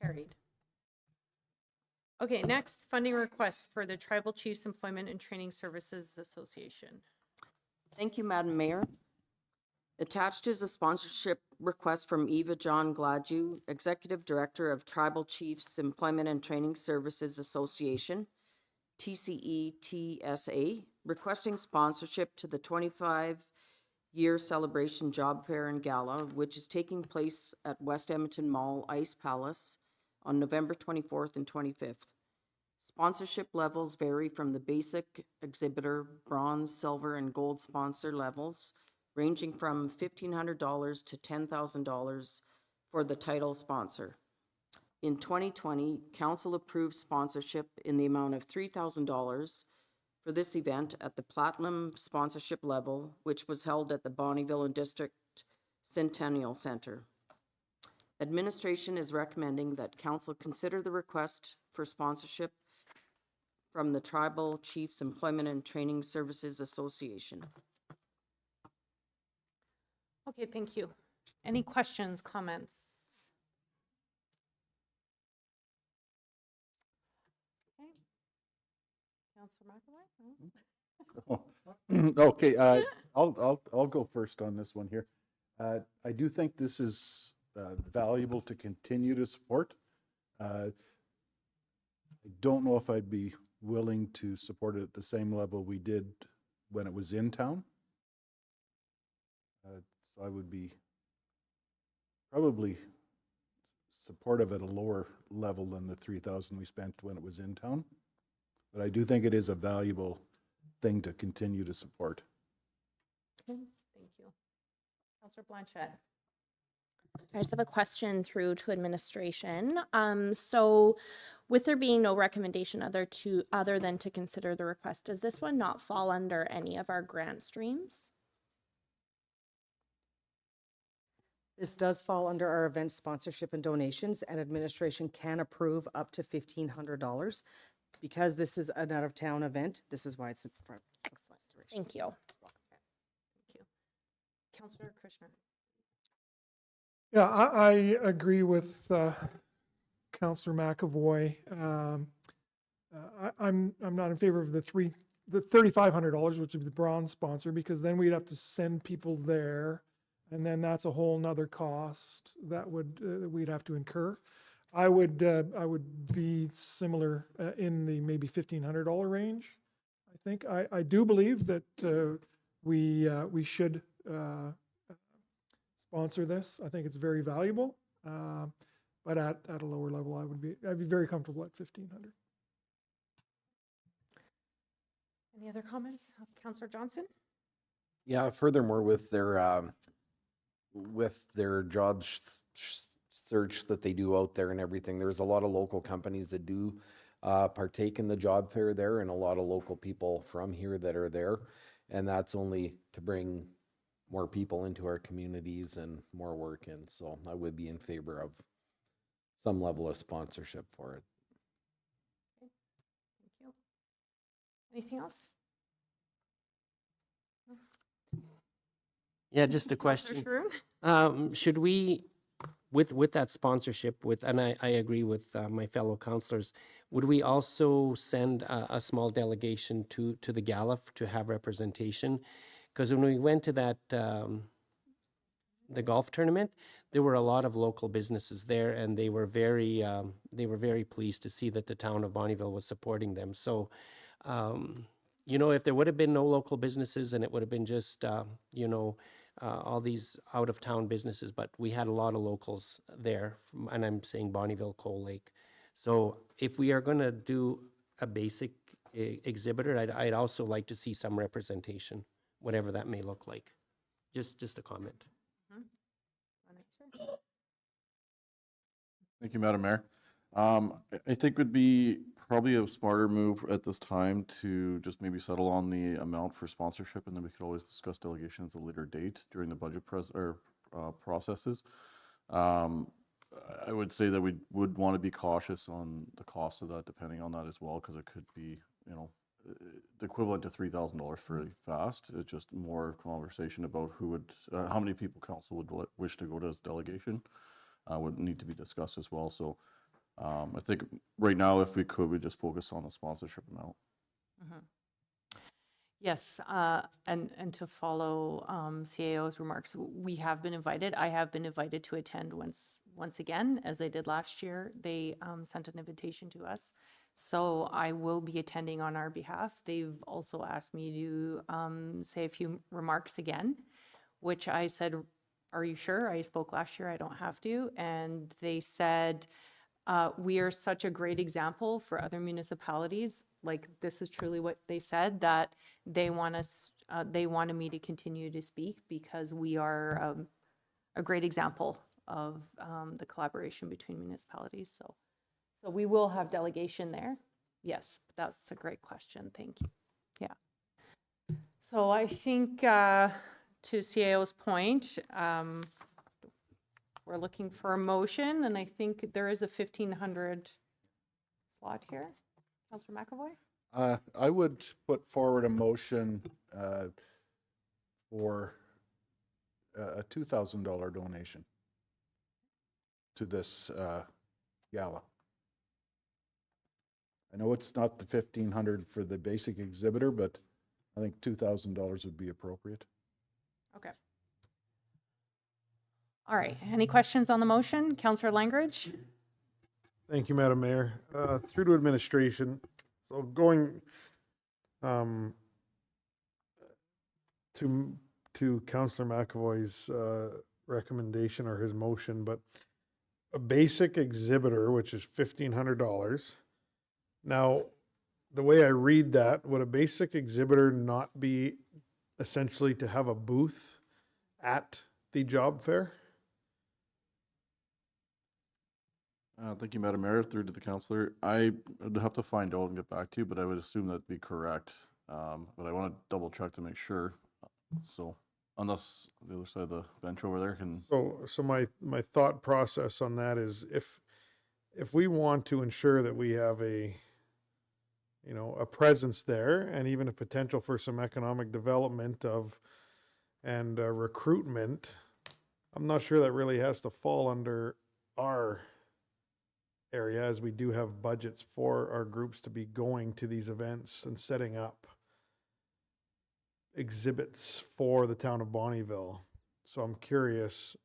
Carried. Okay, next, funding requests for the Tribal Chiefs Employment and Training Services Association. Thank you, Madam Mayor. Attached is a sponsorship request from Eva John Gladue, Executive Director of Tribal Chiefs Employment and Training Services Association, TCE-TSA, requesting sponsorship to the 25-year celebration job fair and gala, which is taking place at West Edmonton Mall Ice Palace on November 24th and 25th. Sponsorship levels vary from the basic exhibitor, bronze, silver, and gold sponsor levels, ranging from $1,500 to $10,000 for the title sponsor. In 2020, Council approved sponsorship in the amount of $3,000 for this event at the Platinum sponsorship level, which was held at the Bonnyville and District Centennial Center. Administration is recommending that Council consider the request for sponsorship from the Tribal Chiefs Employment and Training Services Association. Okay, thank you. Any questions, comments? Okay. Councillor McAvoy? No? Oh, okay, I'll go first on this one here. I do think this is valuable to continue to support. I don't know if I'd be willing to support it at the same level we did when it was in town. So I would be probably supportive at a lower level than the 3,000 we spent when it was in town. But I do think it is a valuable thing to continue to support. Okay, thank you. Councillor Blanchette? I just have a question through to administration. So with there being no recommendation other than to consider the request, does this one not fall under any of our grant streams? This does fall under our event sponsorship and donations, and administration can approve up to $1,500. Because this is an out-of-town event, this is why it's in front of consideration. Thank you. Thank you. Councillor Krishner? Yeah, I agree with Councillor McAvoy. I'm not in favor of the $3,500, which would be the bronze sponsor, because then we'd have to send people there, and then that's a whole nother cost that we'd have to incur. I would be similar in the maybe $1,500 range. I think I do believe that we should sponsor this. I think it's very valuable, but at a lower level, I'd be very comfortable at 1,500. Any other comments? Councillor Johnson? Yeah, furthermore, with their job search that they do out there and everything, there's a lot of local companies that do partake in the job fair there, and a lot of local people from here that are there, and that's only to bring more people into our communities and more work in. So I would be in favor of some level of sponsorship for it. Okay. Thank you. Anything else? Yeah, just a Councillor question. Schroon? Should we with that sponsorship, and I agree with my fellow councillors, would we also send a small delegation to the gala to have representation? Because when we went to that the golf tournament, there were a lot of local businesses there, and they were very pleased to see that the town of Bonnyville was supporting them. So, you know, if there would have been no local businesses and it would have been just you know, all these out of town businesses, but we had a lot of locals there, and I'm saying Bonnyville, Coal Lake. So if we are going to do a basic exhibitor, I'd also like to see some representation, whatever that may look like. Just a comment. Thank you, Madam Mayor. I think it would be probably a smarter move at this time to just maybe settle on the amount for sponsorship, and then we could always discuss delegations at a later date during the budget processes. I would say that we would want to be cautious on the cost of that, depending on that as well, because it could be, you know, the equivalent to $3,000 fairly fast. It's just more conversation about who would, how many people council would wish to go to this delegation would need to be discussed as well. So I think right now, if we could, we just focus on the sponsorship amount. Yes, and to follow CAO's remarks, we have been invited. I have been invited to attend once again, as I did last year. They sent an invitation to us. So I will be attending on our behalf. They've also asked me to say a few remarks again, which I said, are you sure? I spoke last year, I don't have to. And they said, we are such a great example for other municipalities. Like, this is truly what they said, that they want us, they wanted me to continue to speak because we are a great example of the collaboration between municipalities. So we will have delegation there. Yes, that's a great question. Thank you. Yeah. So I think to CAO's point, we're looking for a motion, and I think there is a 1,500 slot here. Councillor McAvoy? I would put forward a motion for a $2,000 donation to this gala. I know it's not the 1,500 for the basic exhibitor, but I think $2,000 would be appropriate. Okay. All right. Any questions on the motion? Councillor Langridge? Thank you, Madam Mayor. Through to administration. So going to Councillor McAvoy's recommendation or his motion, but a basic exhibitor, which is $1,500. Now, the way I read that, would a basic exhibitor not be essentially to have a booth at the job fair? Thank you, Madam Mayor. Through to the councillor. I would have to find out and get back to you, but I would assume that'd be correct. But I want to double check to make sure. So unless the other side of the bench over there can. So my thought process on that is if we want to ensure that we have a presence there and even a potential for some economic development and recruitment, I'm not sure that really has to fall under our area, as we do have budgets for our groups to be going to these events and setting up exhibits for the town of Bonnyville. So I'm curious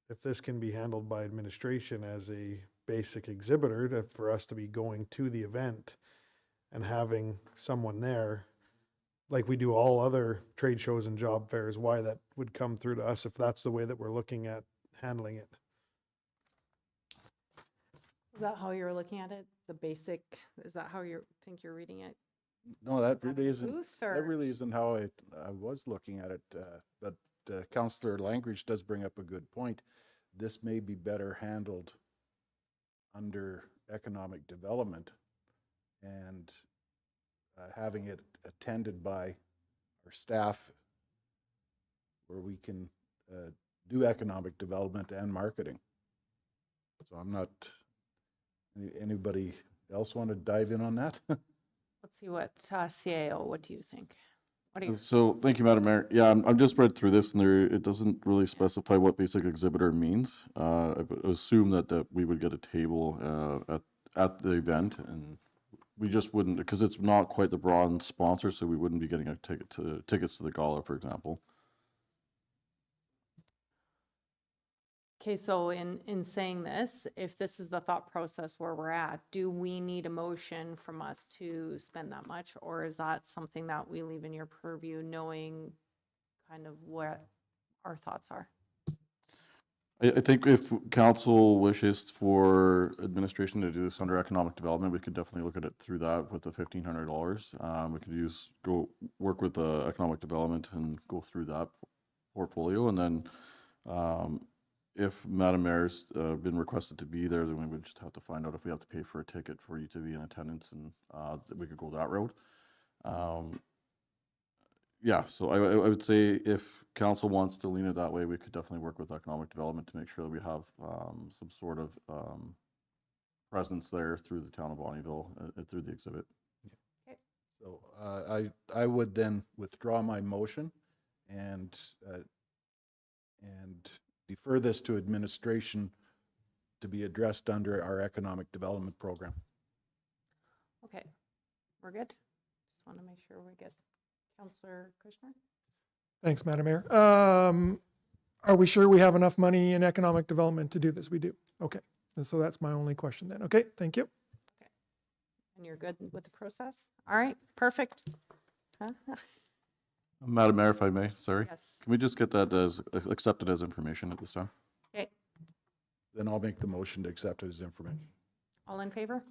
if this can be handled by administration as a basic exhibitor for us to be going to the event and having someone there like we do all other trade shows and job fairs, why that would come through to us if that's the way that we're looking at handling it. Is that how you're looking at it? The basic, is that how you think you're reading it? No, that Having really a isn't. booth, That or- really isn't how I was looking at it. But Councillor Langridge does bring up a good point. This may be better handled under economic development, and having it attended by our staff, where we can do economic development and marketing. So I'm not. Anybody else want to dive in on that? Let's see what CAO, what do you think What are your? So, thank you, Madam Mayor. Yeah, I'm just read through this and there, it doesn't really specify what basic exhibitor means. I would assume that we would get a table, at the event, and we just wouldn't, because it's not quite the bronze sponsor, so we wouldn't be getting a tickets to the gala, for example. Okay, so in saying this, if this is the thought process where we're at, do we need a motion from us to spend that much? Or is that something that we leave in your purview, knowing kind of what our thoughts are? I think if council wishes for administration to do this under economic development, we could definitely look at it through that with the $1,500. We could work with economic development and go through that portfolio. And then if Madam Mayor's been requested to be there, then we would just have to find out if we have to pay for a ticket for you to be in attendance, and we could go that road. Yeah, so I would say if council wants to lean it that way, we could definitely work with economic development to make sure that we have some sort of presence there through the town of Bonnyville, through the exhibit. So I would then withdraw my motion and defer this to administration to be addressed under our economic development program. Okay, we're good? Just want to make sure we get Councillor Kushner? Thanks, Madam Mayor. Are we sure we have enough money in economic development to do this? We do. Okay. And so that's my only question then. Okay, thank you. Okay. And you're good with the process? All right, perfect. Huh? Madam Mayor, if I may, sorry. Yes. Can we just get that as accepted as information at this time? Okay, Then I'll make the motion to accept it as information. all in favor?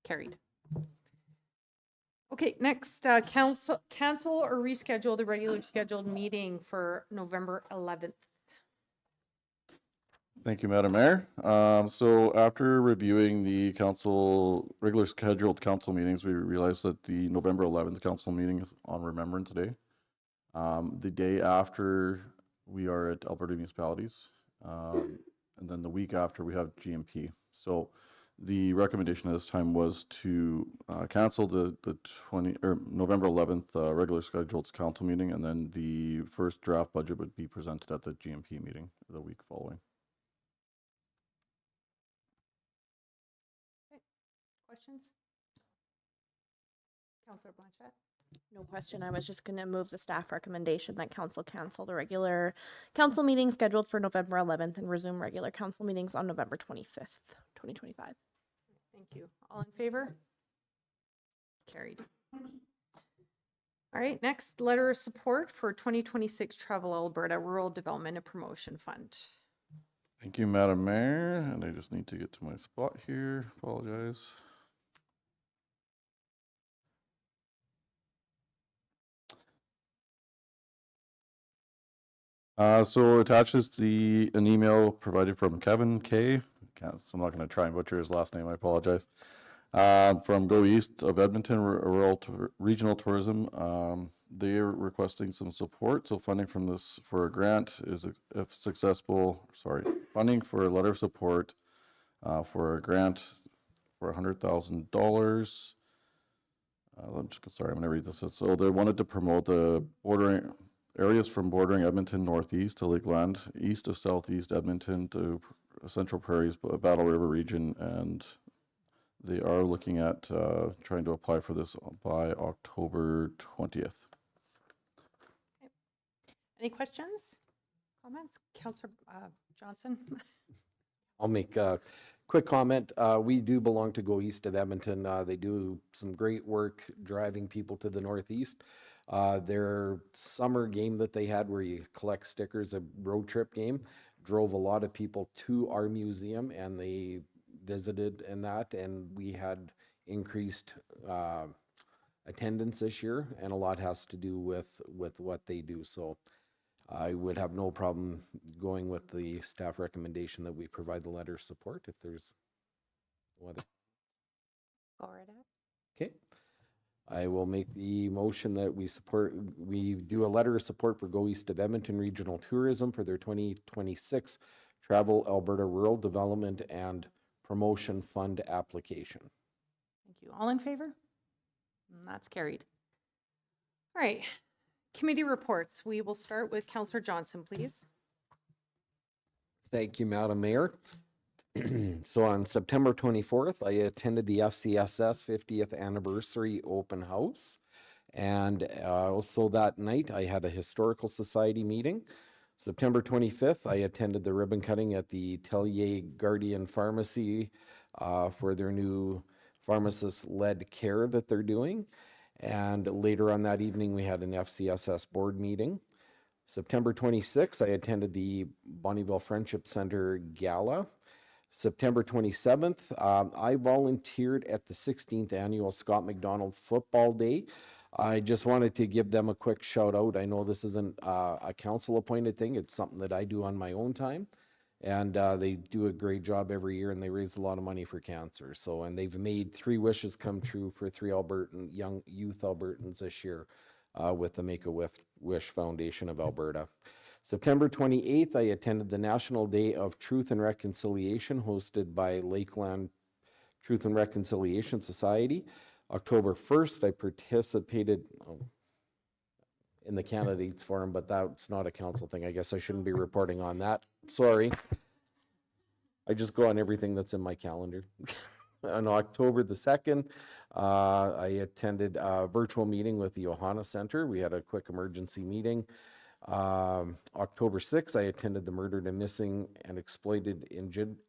Carried. Okay, next, cancel or reschedule the regular scheduled meeting for November 11th. Thank you, Madam Mayor. So after reviewing the regular scheduled council meetings, we realized that the November 11th council meeting is on Remembrance Day. The day after, we are at Alberta Municipalities, and then the week after we have GMP. So the recommendation at this time was to cancel the November 11th regular scheduled council meeting, and then the first draft budget would be presented at the GMP meeting the week following. Questions? Councillor Blanchette? No question. I was just going to move the staff recommendation that council cancel the regular council meeting scheduled for November 11th and resume regular council meetings on November 25th, 2025. Thank you. All in favor? Carried. All right, next, letter of support for 2026 Travel Alberta Rural Development and Promotion Fund. Thank you, Madam Mayor, and I just need to get to my spot here. Apologize. So attaches an email provided from Kevin K. So I'm not going to try and butcher his last name. I apologize. From Go East of Edmonton Regional Tourism. They are requesting some support. So funding from this for a grant is, if successful, funding for a letter of support for a grant for $100,000. I'm going to read this. So they wanted to promote the bordering areas from bordering Edmonton northeast to Lakeland, east to southeast Edmonton to Central Prairies, Battle River region, and they are looking at trying to apply for this by October 20th. Okay. Any questions, comments? Councillor Johnson? I'll make a quick comment. We do belong to Go East of Edmonton. They do some great work driving people to the northeast. Their summer game that they had where you collect stickers, a road trip game, drove a lot of people to our museum, and they visited and that, and we had increased attendance this year, and a lot has to do with what they do. So I would have no problem going with the staff recommendation that we provide the letter of support if there's no other. Go right ahead. Okay. I will make the motion that we do a letter of support for Go East of Edmonton Regional Tourism for their 2026 Travel Alberta Rural Development and Promotion Fund application. Thank you. All in favor? And that's carried. All right, committee reports. We will start with Councillor Johnson, please. Thank you, Madam Mayor. So on September 24th, I attended the FCSS 50th anniversary open house. And also that night, I had a historical society meeting. September 25th, I attended the ribbon cutting at the Tellier Guardian Pharmacy for their new pharmacist-led care that they're doing. And later on that evening, we had an FCSS board meeting. September 26th, I attended the Bonnyville Friendship Center Gala. September 27th, I volunteered at the 16th annual Scott McDonald Football Day. I just wanted to give them a quick shout out. I know this isn't a council appointed thing. It's something that I do on my own time. And they do a great job every year, and they raise a lot of money for cancer. So, and they've made 3 wishes come true for 3 young youth Albertans this year with the Make-A-Wish Foundation of Alberta. September 28th, I attended the National Day of Truth and Reconciliation hosted by Lakeland Truth and Reconciliation Society. October 1st, I participated in the candidates forum, but that's not a council thing. I guess I shouldn't be reporting on that. Sorry. I just go on everything that's in my calendar. On October the 2nd, I attended a virtual meeting with the Ohana Center. We had a quick emergency meeting. October 6th, I attended the Murdered and Missing and Exploited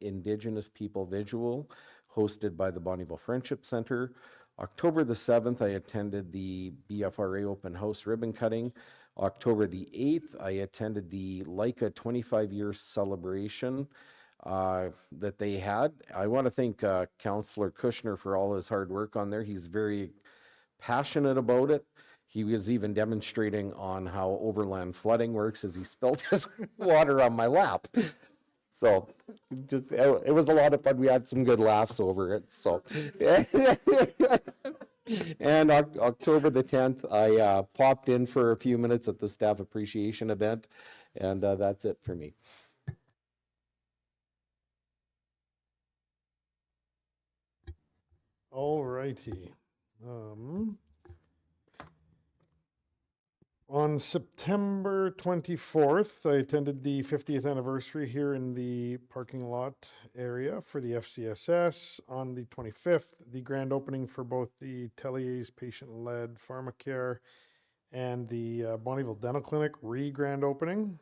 Indigenous People Visual hosted by the Bonnyville Friendship Center. October the 7th, I attended the BFRA open house ribbon cutting. October the 8th, I attended the Leica 25-year celebration that they had. I want to thank Councillor Kushner for all his hard work on there. He's very passionate about it. He was even demonstrating on how overland flooding works as he spilled his water on my lap. So just it was a lot of fun. We had some good laughs over it. So and October the 10th, I popped in for a few minutes at the staff appreciation event, and that's it for me. All righty. On September 24th, I attended the 50th anniversary here in the parking lot area for the FCSS. On the 25th, the grand opening for both the Tellier's patient-led pharmacare and the Bonnyville Dental Clinic re-grand opening.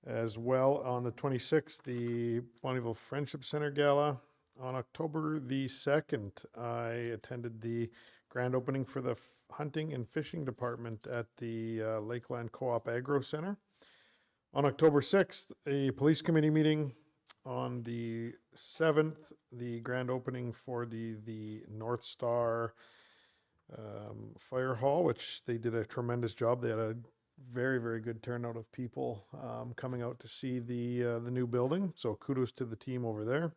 As well, on the 26th, the Bonnyville Friendship Center Gala. On October the 2nd, I attended the grand opening for the hunting and fishing department at the Lakeland Co-op Agro Center. On October 6th, a police committee meeting. On the 7th, the grand opening for the North Star Fire Hall, which they did a tremendous job. They had a very, very good turnout of people coming out to see the new building. So kudos to the team over there.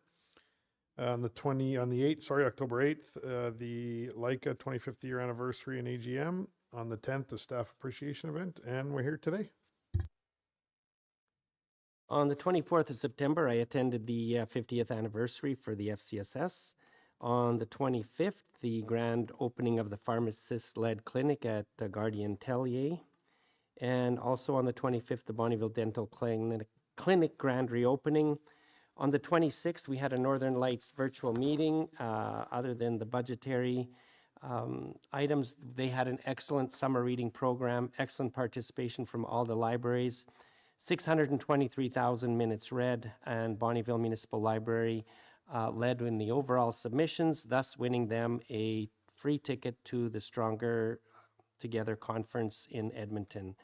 On the 8th, October 8th, the Leica 25th year anniversary and AGM. On the 10th, the staff appreciation event, and we're here today. On the 24th of September, I attended the 50th anniversary for the FCSS. On the 25th, the grand opening of the pharmacist-led clinic at Guardian Tellier. And also on the 25th, the Bonnyville Dental Clinic grand reopening. On the 26th, we had a Northern Lights virtual meeting. Other than the budgetary items, they had an excellent summer reading program, excellent participation from all the libraries, 623,000 minutes read, and Bonnyville Municipal Library led in the overall submissions, thus winning them a free ticket to the Stronger Together conference in Edmonton.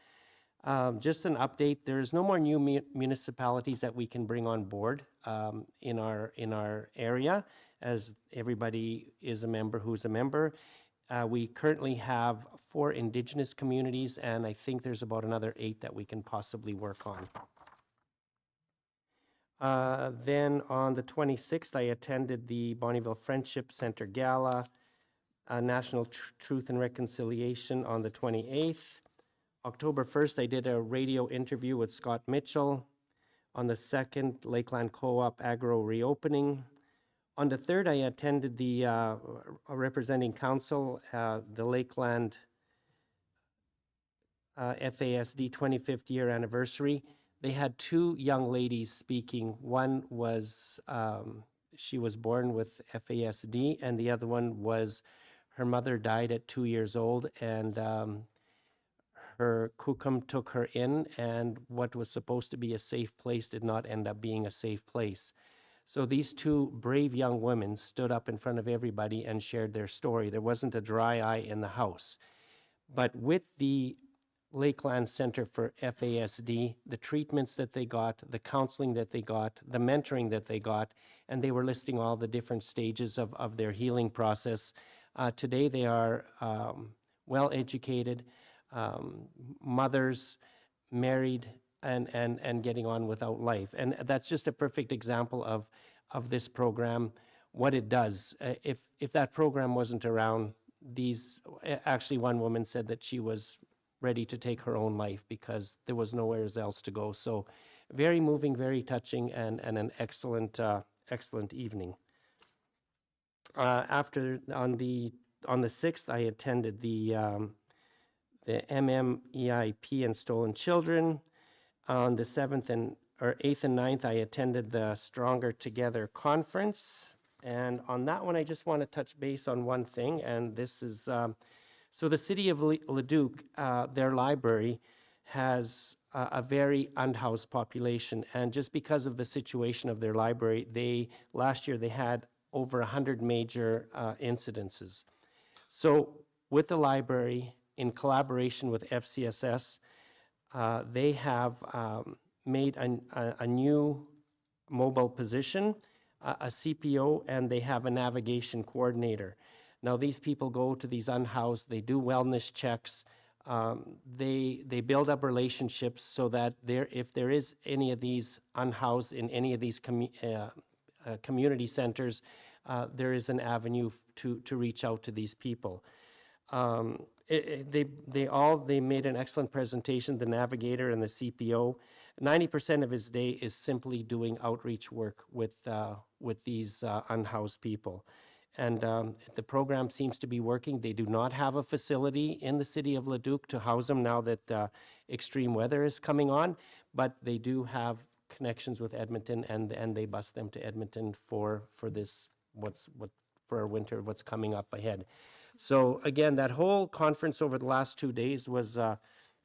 Just an update, there's no more new municipalities that we can bring on board in our area, as everybody is a member who's a member. We currently have 4 Indigenous communities, and I think there's about another 8 that we can possibly work on. Then on the 26th, I attended the Bonnyville Friendship Center Gala, National Truth and Reconciliation on the 28th. October 1st, I did a radio interview with Scott Mitchell. On the 2nd, Lakeland Co-op Agro reopening. On the 3rd, I attended the representing council, the Lakeland FASD 25th year anniversary. They had two young ladies speaking. One was, she was born with FASD, and the other one was, her mother died at 2 years old, and her Kukum took her in, and what was supposed to be a safe place did not end up being a safe place. So these two brave young women stood up in front of everybody and shared their story. There wasn't a dry eye in the house. But with the Lakeland Center for FASD, the treatments that they got, the counseling that they got, the mentoring that they got, and they were listing all the different stages of their healing process. Today they are well-educated, mothers, married, and getting on without life. And that's just a perfect example of this program, what it does. If that program wasn't around, actually one woman said that she was ready to take her own life because there was nowhere else to go. So very moving, very touching, and an excellent evening. On the 6th, I attended the MMEIP and Stolen Children. On the 8th and 9th, I attended the Stronger Together conference. And on that one, I just want to touch base on one thing, and this is, so the city of Leduc, their library has a very unhoused population, and just because of the situation of their library, last year they had over 100 major incidences. So with the library, in collaboration with FCSS, they have made a new mobile position, a CPO, and they have a navigation coordinator. Now, these people go to these unhoused, they do wellness checks, they build up relationships so that if there is any of these unhoused in any of these community centers, there is an avenue to reach out to these people. They made an excellent presentation, the navigator and the CPO. 90% of his day is simply doing outreach work with these unhoused people. And the program seems to be working. They do not have a facility in the city of Leduc to house them now that extreme weather is coming on, but they do have connections with Edmonton, and they bus them to Edmonton for our winter, what's coming up ahead. So again, that whole conference over the last 2 days was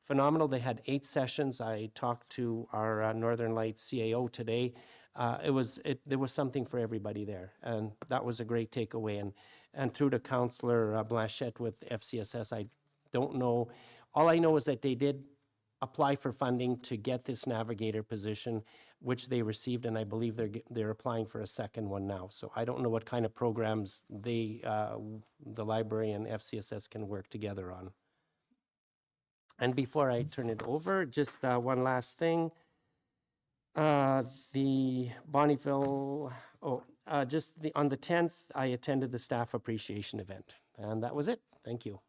phenomenal. They had 8 sessions. I talked to our Northern Lights CAO today. There was something for everybody there, and that was a great takeaway. And through to Councillor Blanchette with FCSS, I don't know. All I know is that they did apply for funding to get this navigator position, which they received, and I believe they're applying for a second one now. So I don't know what kind of programs the library and FCSS can work together on. And before I turn it over, just one last thing. The Bonnyville, on the 10th, I attended the staff appreciation event, and that was it. Thank you.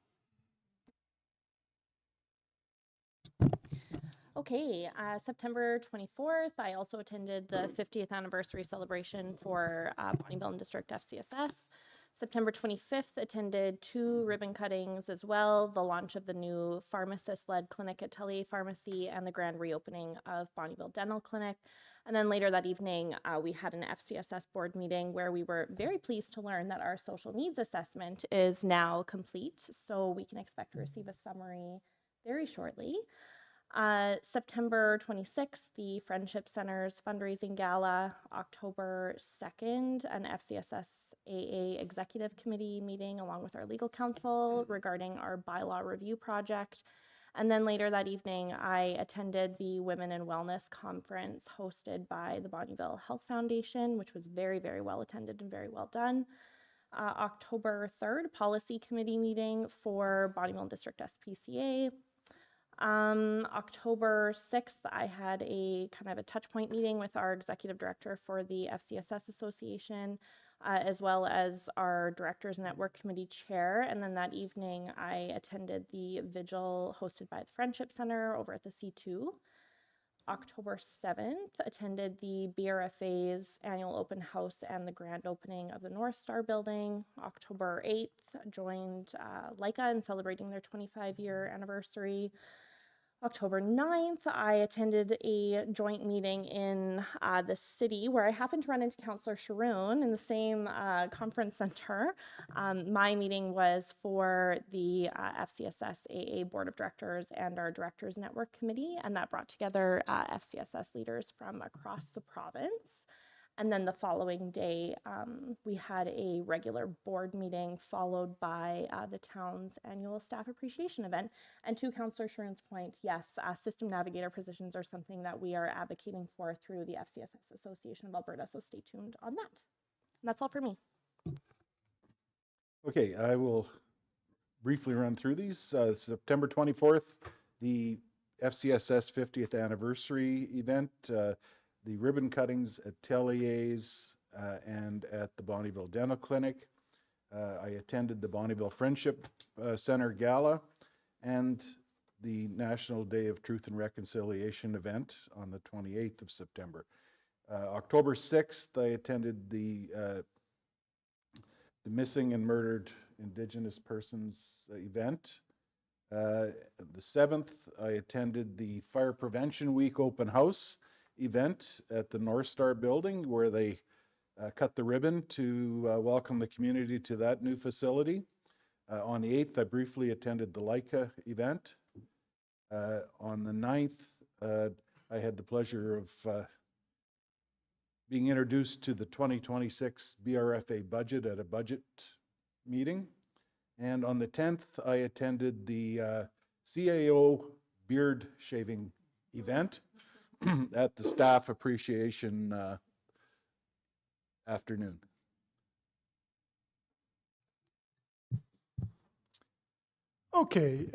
Okay, September 24th, I also attended the 50th anniversary celebration for Bonnyville and District FCSS. September 25th, attended 2 ribbon cuttings as well, the launch of the new pharmacist-led clinic at Tellier Pharmacy and the grand reopening of Bonnyville Dental Clinic. And then later that evening, we had an FCSS board meeting where we were very pleased to learn that our social needs assessment is now complete, so we can expect to receive a summary very shortly. September 26th, the Friendship Center's fundraising gala. October 2nd, an FCSS AA Executive Committee meeting along with our legal counsel regarding our bylaw review project. And then later that evening, I attended the Women in Wellness Conference hosted by the Bonnyville Health Foundation, which was very, very well attended and very well done. October 3rd, Policy Committee meeting for Bonnyville District SPCA. October 6th, I had a kind of a touch point meeting with our executive director for the FCSS Association, as well as our Directors Network Committee chair. And then that evening, I attended the vigil hosted by the Friendship Center over at the C2. October 7th, attended the BRFA's annual open house and the grand opening of the North Star building. October 8th, joined Leica in celebrating their 25-year anniversary. October 9th, I attended a joint meeting in the city where I happened to run into Councillor Sharoon in the same conference center. My meeting was for the FCSS AA Board of Directors and our Directors Network Committee, and that brought together FCSS leaders from across the province. And then the following day, we had a regular board meeting followed by the town's annual staff appreciation event. And to Councillor Sharon's point, yes, system navigator positions are something that we are advocating for through the FCSS Association of Alberta. So stay tuned on that. And that's all for me. Okay, I will briefly run through these. September 24th, the FCSS 50th anniversary event, the ribbon cuttings at Tellier's and at the Bonnyville Dental Clinic. I attended the Bonnyville Friendship Center Gala and the National Day of Truth and Reconciliation event on the 28th of September. October 6th, I attended the Missing and Murdered Indigenous Persons event. The 7th, I attended the Fire Prevention Week open house event at the North Star building where they cut the ribbon to welcome the community to that new facility. On the 8th, I briefly attended the LICA event. On the 9th, I had the pleasure of being introduced to the 2026 BRFA budget at a budget meeting. And on the 10th, I attended the CAO beard shaving event at the staff appreciation afternoon. Okay,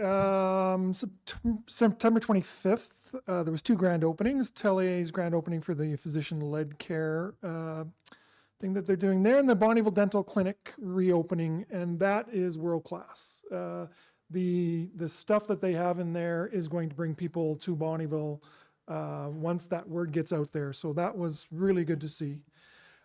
September 25th, there was two grand openings. Tellier's grand opening for the physician-led care thing that they're doing there, and the Bonnyville Dental Clinic reopening, and that is world-class. The stuff that they have in there is going to bring people to Bonnyville once that word gets out there. So that was really good to see.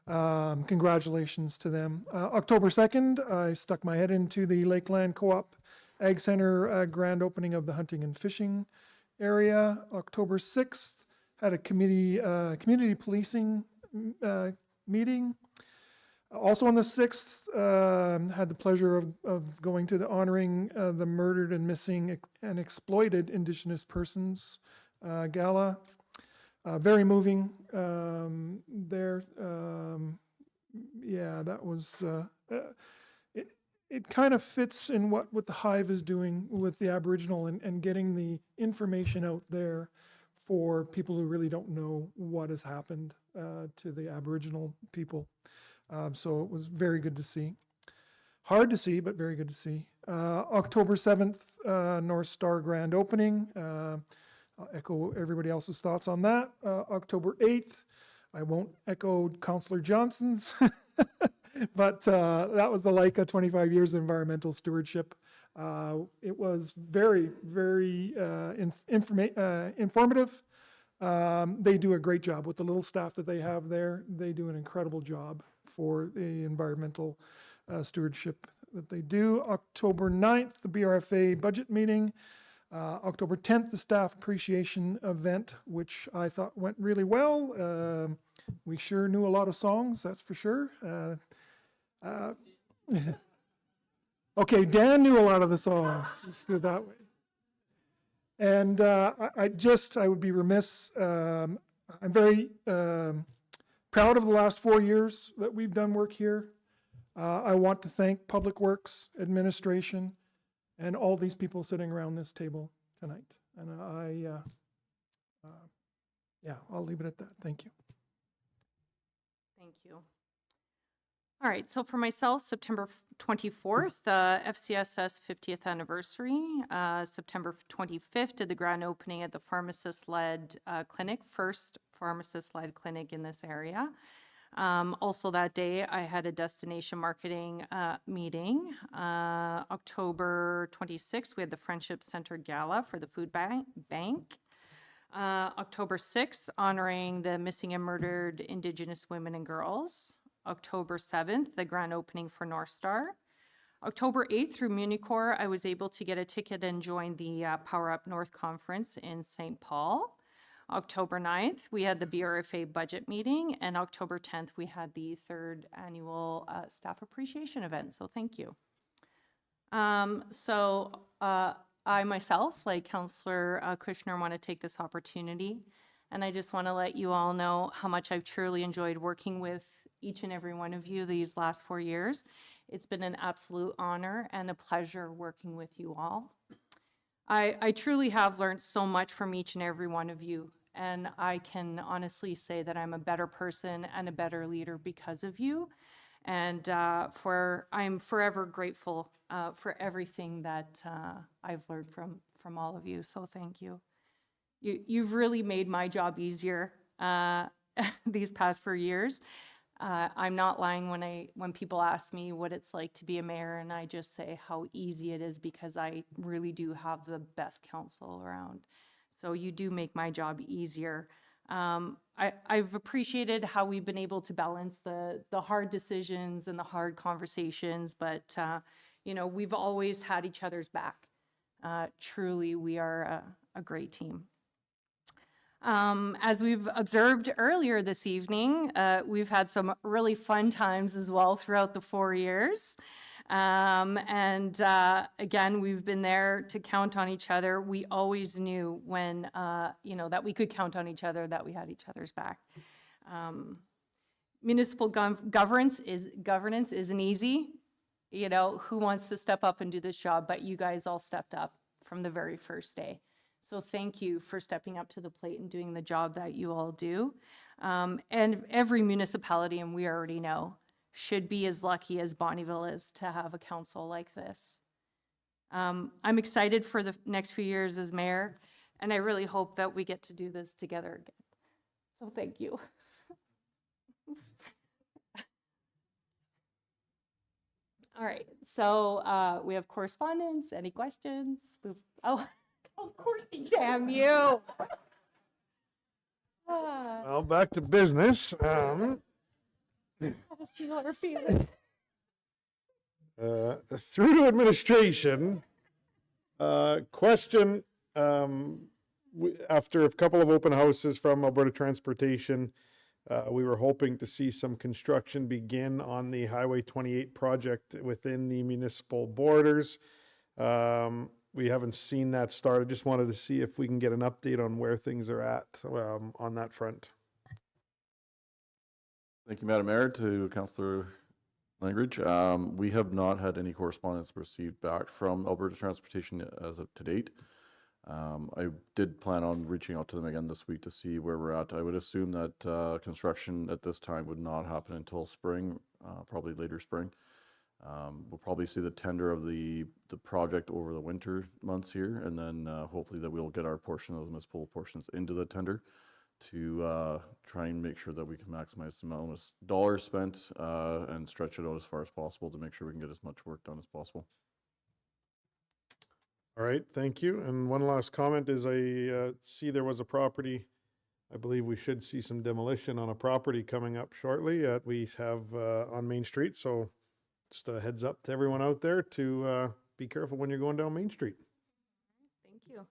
Congratulations to them. October 2nd, I stuck my head into the Lakeland Co-op Ag Center grand opening of the hunting and fishing area. October 6th, had a community policing meeting. Also on the 6th, had the pleasure of going to the honoring the murdered and missing and exploited Indigenous persons gala. Very moving there. Yeah, that was, it kind of fits in what the Hive is doing with the Aboriginal and getting the information out there for people who really don't know what has happened to the Aboriginal people. So it was very good to see. Hard to see, but very good to see. October 7th, North Star grand opening. I'll echo everybody else's thoughts on that. October 8th, I won't echo Councillor Johnson's, but that was the LICA 25 years of environmental stewardship. It was very, very informative. They do a great job with the little staff that they have there. They do an incredible job for the environmental stewardship that they do. October 9th, the BRFA budget meeting. October 10th, the staff appreciation event, which I thought went really well. We sure knew a lot of songs, that's for sure. Okay, Dan knew a lot of the songs, let's go that way. And I would be remiss, I'm very proud of the last 4 years that we've done work here. I want to thank Public Works, Administration, and all these people sitting around this table tonight. And yeah, I'll leave it at that. Thank you. Thank you. All right, so for myself, September 24th, FCSS 50th anniversary. September 25th, did the grand opening at the pharmacist-led clinic, first pharmacist-led clinic in this area. Also that day, I had a destination marketing meeting. October 26th, we had the Friendship Center Gala for the food bank. October 6th, honoring the missing and murdered Indigenous women and girls. October 7th, the grand opening for North Star. October 8th through Municorp, I was able to get a ticket and join the Power Up North Conference in St. Paul. October 9th, we had the BRFA budget meeting, and October 10th, we had the third annual staff appreciation event, so thank you. I myself, like Councillor Kushner, want to take this opportunity, and I just want to let you all know how much I've truly enjoyed working with each and every one of you these last 4 years. It's been an absolute honor and a pleasure working with you all. I truly have learned so much from each and every one of you, and I can honestly say that I'm a better person and a better leader because of you. And I'm forever grateful for everything that I've learned from all of you. So thank you. You've really made my job easier these past 4 years. I'm not lying when people ask me what it's like to be a mayor, and I just say how easy it is because I really do have the best council around. So you do make my job easier. I've appreciated how we've been able to balance the hard decisions and the hard conversations, but you know, we've always had each other's back. Truly, we are a great team. As we've observed earlier this evening, we've had some really fun times as well throughout the 4 years. Again, we've been there to count on each other. We always knew when, you know, that we could count on each other, that we had each other's back. Municipal governance isn't easy. You know, who wants to step up and do this job? But you guys all stepped up from the very first day. So thank you for stepping up to the plate and doing the job that you all do. And every municipality, and we already know, should be as lucky as Bonnyville is to have a council like this. I'm excited for the next few years as mayor, and I really hope that we get to do this together again. So thank you. All right, so we have correspondence. Any questions? Oh, of course, damn you. Well, back to business. How does she know her feelings? Through to administration, question, after a couple of open houses from Alberta Transportation, we were hoping to see some construction begin on the Highway 28 project within the municipal borders. We haven't seen that start. I just wanted to see if we can get an update on where things are at on that front. Thank you, Madam Mayor. To Councillor Langridge, we have not had any correspondence received back from Alberta Transportation as of to date. I did plan on reaching out to them again this week to see where we're at. I would assume that construction at this time would not happen until spring, probably later spring. We'll probably see the tender of the project over the winter months here, and then hopefully that we'll get our portion of those municipal portions into the tender to try and make sure that we can maximize the amount of dollars spent and stretch it out as far as possible to make sure we can get as much work done as possible. All right, thank you. And one last comment is I see there was a property, I believe we should see some demolition on a property coming up shortly that we have on Main Street. So just a heads up to everyone out there to be careful when you're going down Main Street. Thank you.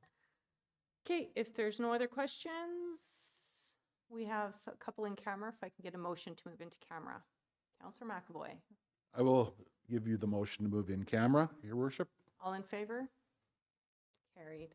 Okay, if there's no other questions, we have a couple in camera. If I can get a motion to move into camera. Councillor McAvoy. I will give you the motion to move in camera, Your Worship. All in favor? Carried.